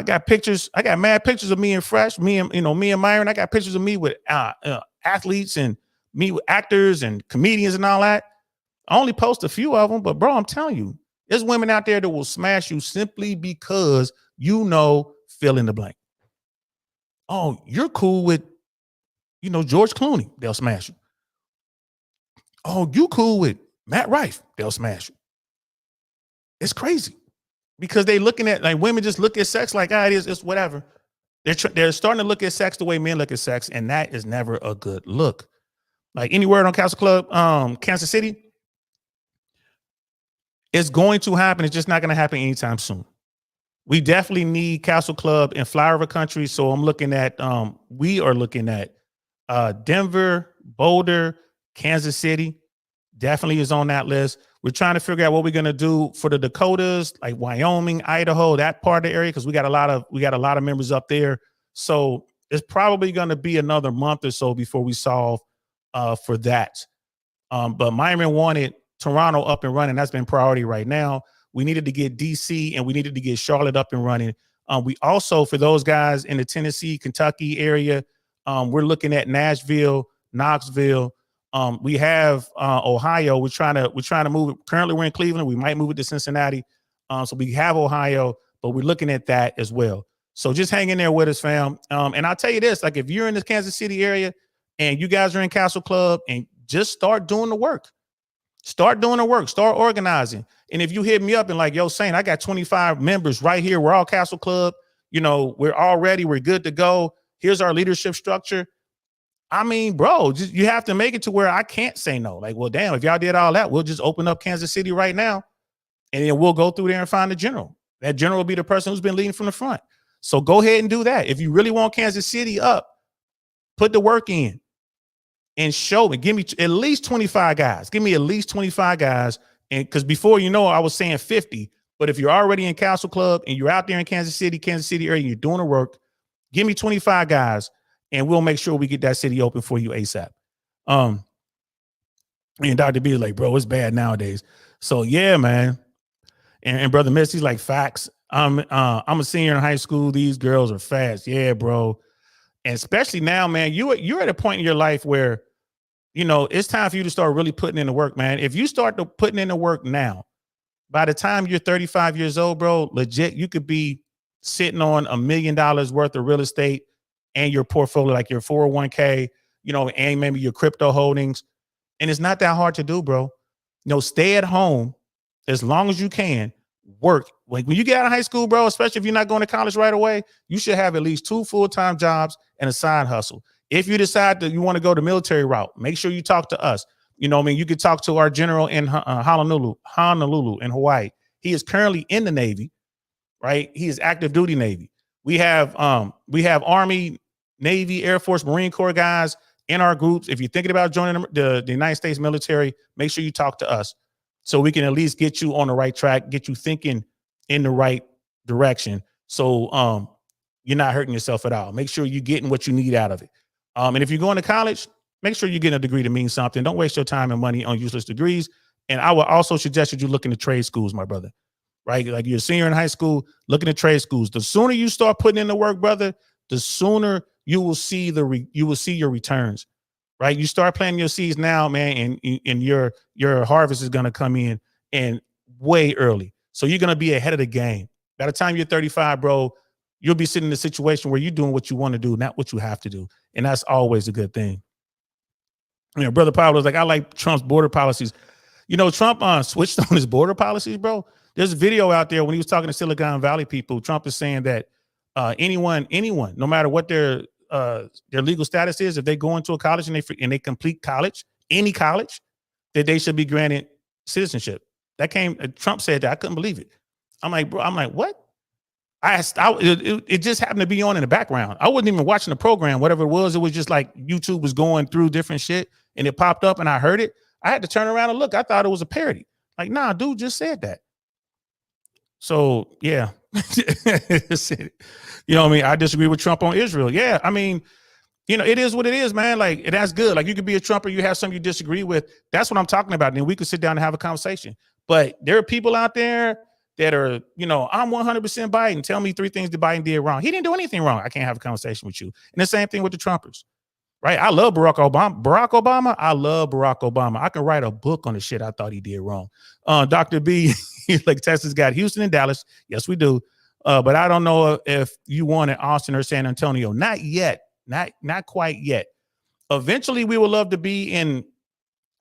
got pictures. I got mad pictures of me and Fresh, me and Myron. I got pictures of me with athletes and me with actors and comedians and all that. I only post a few of them, but bro, I'm telling you, there's women out there that will smash you simply because fill in the blank. Oh, you're cool with, George Clooney. They'll smash you. Oh, you cool with Matt Rife. They'll smash you. It's crazy because they looking at, like, women just look at sex like, it's whatever. They're starting to look at sex the way men look at sex, and that is never a good look. Like, any word on Castle Club, Kansas City? It's going to happen. It's just not going to happen anytime soon. We definitely need Castle Club in flyover country. So we are looking at Denver, Boulder, Kansas City. Definitely is on that list. We're trying to figure out what we're going to do for the Dakotas, like Wyoming, Idaho, that part of the area, because we got a lot of members up there. So it's probably going to be another month or so before we solve for that. But Myron wanted Toronto up and running. That's been priority right now. We needed to get DC and we needed to get Charlotte up and running. We also, for those guys in the Tennessee, Kentucky area, we're looking at Nashville, Knoxville. We have Ohio. We're trying to move it. Currently, we're in Cleveland. We might move it to Cincinnati. So we have Ohio, but we're looking at that as well. So just hang in there with us, fam. And I'll tell you this: like, if you're in the Kansas City area and you guys are in Castle Club, and just start doing the work. Start doing the work. Start organizing. And if you hit me up and like, yo, Saint, I got 25 members right here. We're all Castle Club. We're all ready. We're good to go. Here's our leadership structure. I mean, bro, you have to make it to where I can't say no. Like, well, damn, if y'all did all that, we'll just open up Kansas City right now. And then we'll go through there and find the general. That general will be the person who's been leading from the front. So go ahead and do that. If you really want Kansas City up, put the work in. And show me, give me at least 25 guys. Give me at least 25 guys. And because before, I was saying 50. But if you're already in Castle Club and you're out there in Kansas City area, and you're doing the work, give me 25 guys and we'll make sure we get that city open for you ASAP. And Dr. B is like, bro, it's bad nowadays. So yeah, man. And brother Missy's like, facts. I'm a senior in high school. These girls are fast. Yeah, bro. And especially now, man, you're at a point in your life where, it's time for you to start really putting in the work, man. If you start putting in the work now, by the time you're 35 years old, bro, legit, you could be sitting on $1 million worth of real estate and your portfolio, like your 401k, and maybe your crypto holdings. And it's not that hard to do, bro. Stay at home as long as you can. Work. Like when you get out of high school, bro, especially if you're not going to college right away, you should have at least 2 full-time jobs and a side hustle. If you decide that you want to go the military route, make sure you talk to us. You could talk to our general in Honolulu in Hawaii. He is currently in the Navy, right? He is active duty Navy. We have Army, Navy, Air Force, Marine Corps guys in our groups. If you're thinking about joining the United States military, make sure you talk to us so we can at least get you on the right track, get you thinking in the right direction. So you're not hurting yourself at all. Make sure you're getting what you need out of it. And if you're going to college, make sure you're getting a degree to mean something. Don't waste your time and money on useless degrees. And I would also suggest that you look into trade schools, my brother, right? Like you're a senior in high school, look into trade schools. The sooner you start putting in the work, brother, the sooner you will see your returns, right? You start planting your seeds now, man, and your harvest is going to come in and way early. So you're going to be ahead of the game. By the time you're 35, bro, you'll be sitting in a situation where you're doing what you want to do, not what you have to do. And that's always a good thing. Brother Pablo was like, I like Trump's border policies. Trump switched on his border policies, bro. There's a video out there when he was talking to Silicon Valley people. Trump is saying that anyone, no matter what their legal status is, if they go into a college and they complete college, any college, that they should be granted citizenship. Trump said that. I couldn't believe it. I'm like, what? It just happened to be on in the background. I wasn't even watching the program, whatever it was just like YouTube was going through different shit and it popped up and I heard it. I had to turn around and look. I thought it was a parody. Like, nah, dude just said that. So yeah. I disagree with Trump on Israel. Yeah. It is what it is, man. Like, that's good. Like, you could be a Trumper, you have something you disagree with. That's what I'm talking about. And then we could sit down and have a conversation. But there are people out there that are, I'm 100% Biden. Tell me 3 things that Biden did wrong. He didn't do anything wrong. I can't have a conversation with you. And the same thing with the Trumpers, right? I love Barack Obama. I love Barack Obama. I can write a book on the shit I thought he did wrong. Dr. B, he's like, Texas got Houston and Dallas. Yes, we do. But I don't know if you wanted Austin or San Antonio. Not yet. Not quite yet. Eventually, we would love to be in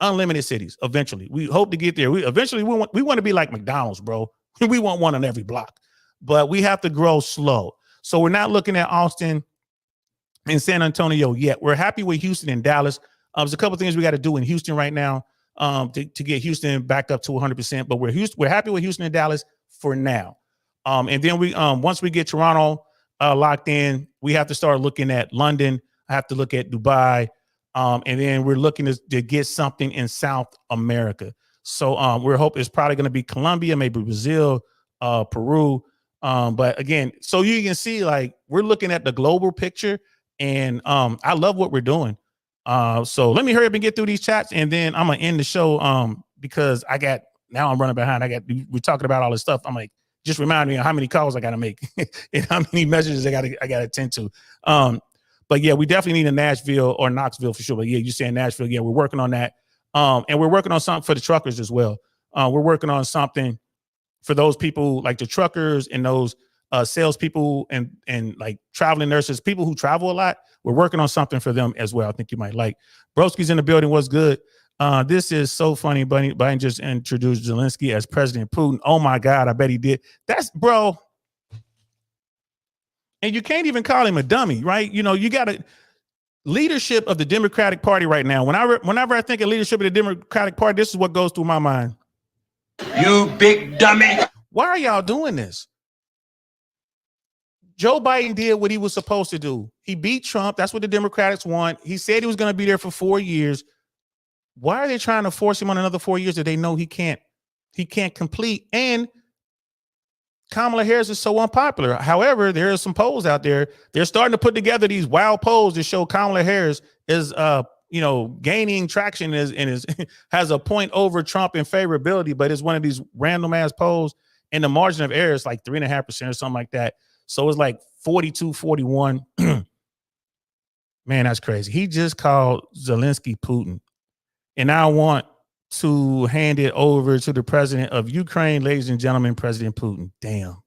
unlimited cities. Eventually, we hope to get there. We want to be like McDonald's, bro. We want one on every block, but we have to grow slow. So we're not looking at Austin and San Antonio yet. We're happy with Houston and Dallas. There's a couple things we got to do in Houston right now to get Houston back up to 100%. But we're happy with Houston and Dallas for now. And then once we get Toronto locked in, we have to start looking at London. I have to look at Dubai. And then we're looking to get something in South America. So we're hoping it's probably going to be Colombia, maybe Brazil, Peru. But again, so you can see, like, we're looking at the global picture, and I love what we're doing. So let me hurry up and get through these chats, and then I'm gonna end the show because now I'm running behind. We're talking about all this stuff. I'm like, just remind me of how many calls I got to make and how many messages I got to attend to. But yeah, we definitely need a Nashville or Knoxville for sure. But yeah, you're saying Nashville. Yeah, we're working on that. And we're working on something for the truckers as well. We're working on something for those people like the truckers and those salespeople and like traveling nurses, people who travel a lot. We're working on something for them as well. I think you might like. Broski's in the building. What's good? This is so funny. Biden just introduced Zelensky as President Putin. Oh my God, I bet he did. That's bro. And you can't even call him a dummy, right? You got to. Leadership of the Democratic Party right now. Whenever I think of leadership of the Democratic Party, this is what goes through my mind. You big dummy. Why are y'all doing this? Joe Biden did what he was supposed to do. He beat Trump. That's what the Democrats want. He said he was going to be there for 4 years. Why are they trying to force him on another 4 years that they know he can't complete? And Kamala Harris is so unpopular. However, there are some polls out there. They're starting to put together these wild polls to show Kamala Harris is, gaining traction and has a point over Trump in favorability, but it's one of these random ass polls. and the margin of error is like 3.5% or something like that. So it's like 42-41. Man, that's crazy. He just called Zelensky Putin. And I want to hand it over to the president of Ukraine, ladies and gentlemen, President Putin. Damn.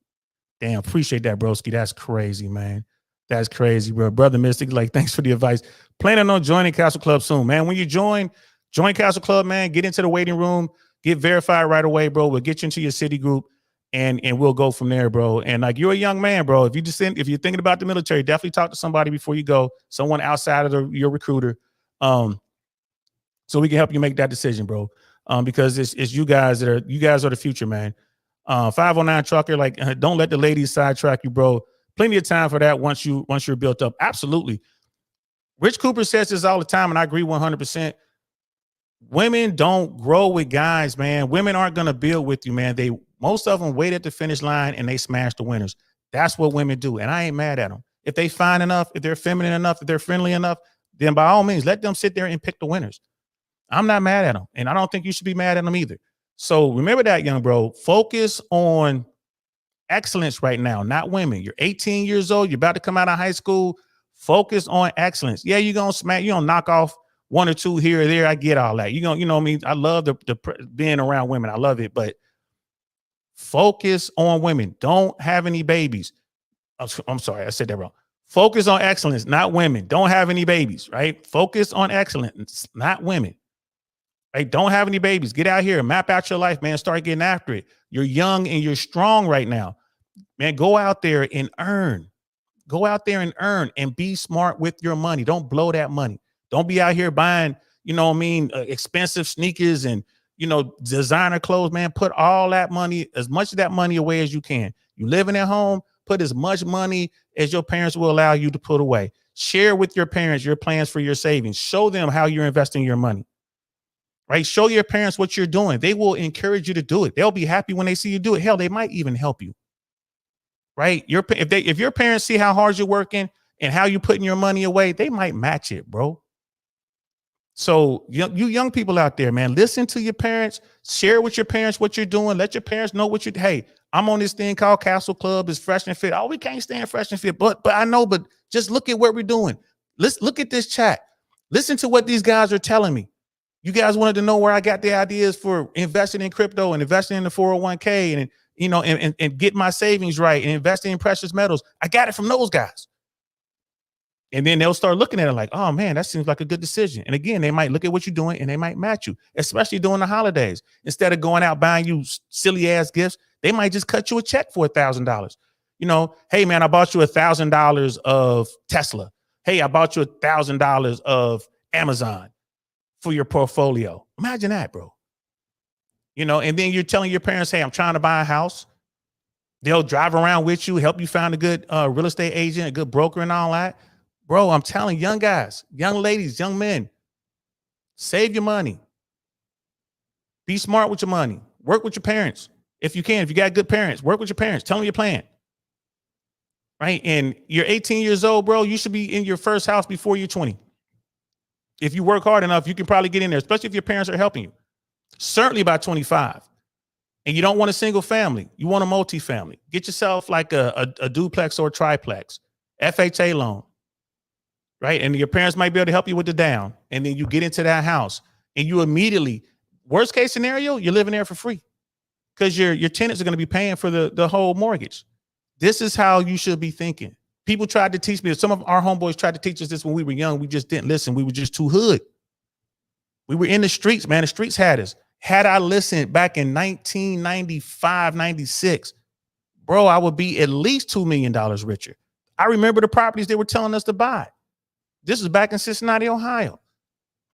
Appreciate that, broski. That's crazy, man. That's crazy, bro. Brother Mystic, like, thanks for the advice. Planning on joining Castle Club soon, man. When you join Castle Club, man. Get into the waiting room. Get verified right away, bro. We'll get you into your city group, and we'll go from there, bro. And like, you're a young man, bro. If you're thinking about the military, definitely talk to somebody before you go. Someone outside of your recruiter, so we can help you make that decision, bro. Because it's you guys are the future, man. 509 trucker, like, don't let the ladies sidetrack you, bro. Plenty of time for that once you're built up. Absolutely. Rich Cooper says this all the time, and I agree 100%. Women don't grow with guys, man. Women aren't going to build with you, man. Most of them wait at the finish line and they smash the winners. That's what women do, and I ain't mad at them. If they fine enough, if they're feminine enough, if they're friendly enough, then by all means, let them sit there and pick the winners. I'm not mad at them, and I don't think you should be mad at them either. So remember that, young bro. Focus on excellence right now, not women. You're 18 years old. You're about to come out of high school. Focus on excellence. Yeah, you're going to knock off one or two here or there. I get all that. You know what I mean? I love the being around women. I love it, but focus on women. Don't have any babies. I'm sorry, I said that wrong. Focus on excellence, not women. Don't have any babies, right? Focus on excellence, not women. Right? Don't have any babies. Get out here and map out your life, man. Start getting after it. You're young and you're strong right now. Man, go out there and earn. Go out there and earn and be smart with your money. Don't blow that money. Don't be out here buying, expensive sneakers and, designer clothes, man. Put all that money, as much of that money away as you can. You living at home, put as much money as your parents will allow you to put away. Share with your parents your plans for your savings. Show them how you're investing your money. Right? Show your parents what you're doing. They will encourage you to do it. They'll be happy when they see you do it. Hell, they might even help you. Right? If your parents see how hard you're working and how you're putting your money away, they might match it, bro. So you young people out there, man, listen to your parents. Share with your parents what you're doing. Let your parents know what hey, I'm on this thing called Castle Club. It's Fresh and Fit. Oh, we can't stand Fresh and Fit, but I know. But just look at what we're doing. Let's look at this chat. Listen to what these guys are telling me. You guys wanted to know where I got the ideas for investing in crypto and investing in the 401k and get my savings right and investing in precious metals. I got it from those guys. And then they'll start looking at it like, oh man, that seems like a good decision. And again, they might look at what you're doing and they might match you, especially during the holidays. Instead of going out buying you silly ass gifts, they might just cut you a check for $1,000. Hey man, I bought you $1,000 of Tesla. Hey, I bought you $1,000 of Amazon for your portfolio. Imagine that, bro. And then you're telling your parents, hey, I'm trying to buy a house. They'll drive around with you, help you find a good real estate agent, a good broker and all that. Bro, I'm telling young guys, young ladies, young men, save your money. Be smart with your money. Work with your parents. If you can, if you got good parents, work with your parents. Tell them your plan. Right? And you're 18 years old, bro. You should be in your first house before you're 20. If you work hard enough, you can probably get in there, especially if your parents are helping you. Certainly by 25. And you don't want a single family. You want a multi-family. Get yourself like a duplex or a triplex. FHA loan. Right? And your parents might be able to help you with the down. And then you get into that house and you immediately, worst case scenario, you're living there for free because your tenants are going to be paying for the whole mortgage. This is how you should be thinking. People tried to teach me. Some of our homeboys tried to teach us this when we were young. We just didn't listen. We were just too hood. We were in the streets, man. The streets had us. Had I listened back in 1995, 96, bro, I would be at least $2 million richer. I remember the properties they were telling us to buy. This is back in Cincinnati, Ohio.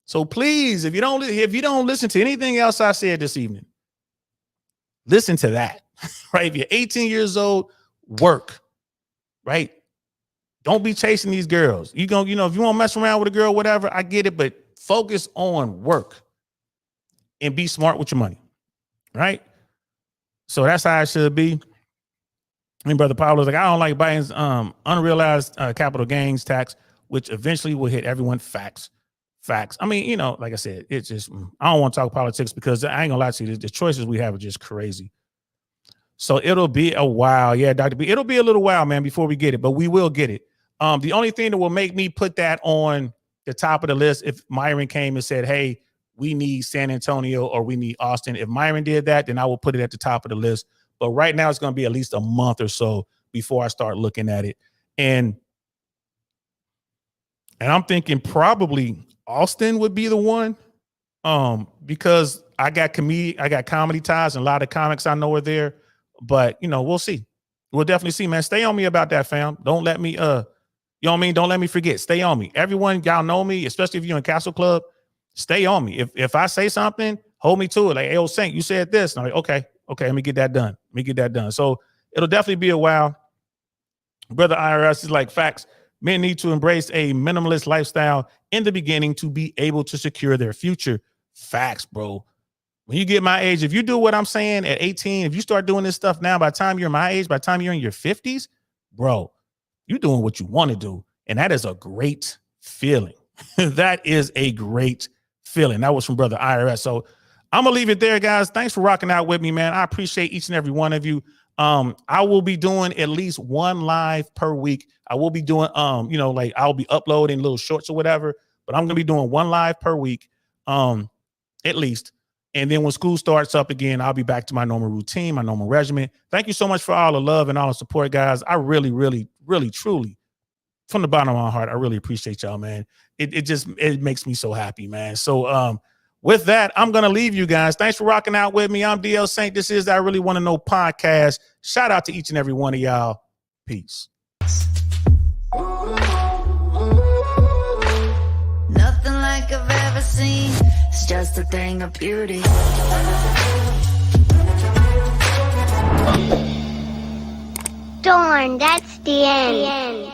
So please, if you don't listen to anything else I said this evening, listen to that. Right? If you're 18 years old, work. Right? Don't be chasing these girls. If you want to mess around with a girl, whatever, I get it, but focus on work and be smart with your money. Right? So that's how it should be. I mean, Brother Pablo's like, I don't like Biden's unrealized capital gains tax, which eventually will hit everyone. Facts. I mean, like I said, it's just, I don't want to talk politics because I ain't gonna lie to you. The choices we have are just crazy. So it'll be a while. Yeah, Dr. B, it'll be a little while, man, before we get it, but we will get it. The only thing that will make me put that on the top of the list, if Myron came and said, hey, we need San Antonio or we need Austin. If Myron did that, then I will put it at the top of the list. But right now it's going to be at least a month or so before I start looking at it. And I'm thinking probably Austin would be the one. Because I got comedy ties and a lot of comics I know are there. But we'll see. We'll definitely see, man. Stay on me about that, fam. Don't let me you know what I mean? Don't let me forget. Stay on me. Everyone, y'all know me, especially if you're in Castle Club. Stay on me. If I say something, hold me to it. Like, hey, old Saint, you said this. And I'm like, okay, let me get that done. So it'll definitely be a while. Brother IRS is like, facts. Men need to embrace a minimalist lifestyle in the beginning to be able to secure their future. Facts, bro. When you get my age, if you do what I'm saying at 18, if you start doing this stuff now, by the time you're my age, by the time you're in your 50s, bro, you're doing what you want to do. And that is a great feeling. That is a great feeling. That was from Brother IRS. So I'm going to leave it there, guys. Thanks for rocking out with me, man. I appreciate each and every one of you. I will be doing at least one live per week. I will be doing, like I'll be uploading little shorts or whatever, but I'm going to be doing one live per week, at least. And then when school starts up again, I'll be back to my normal routine, my normal regimen. Thank you so much for all the love and all the support, guys. I really, really, really, truly, from the bottom of my heart, I really appreciate y'all, man. It makes me so happy, man. So with that, I'm going to leave you guys. Thanks for rocking out with me. I'm DL Saint. This is I Really Want to Know podcast. Shout out to each and every one of y'all. Peace. Nothing like I've ever seen. It's just a thing of beauty. Darn, that's the end.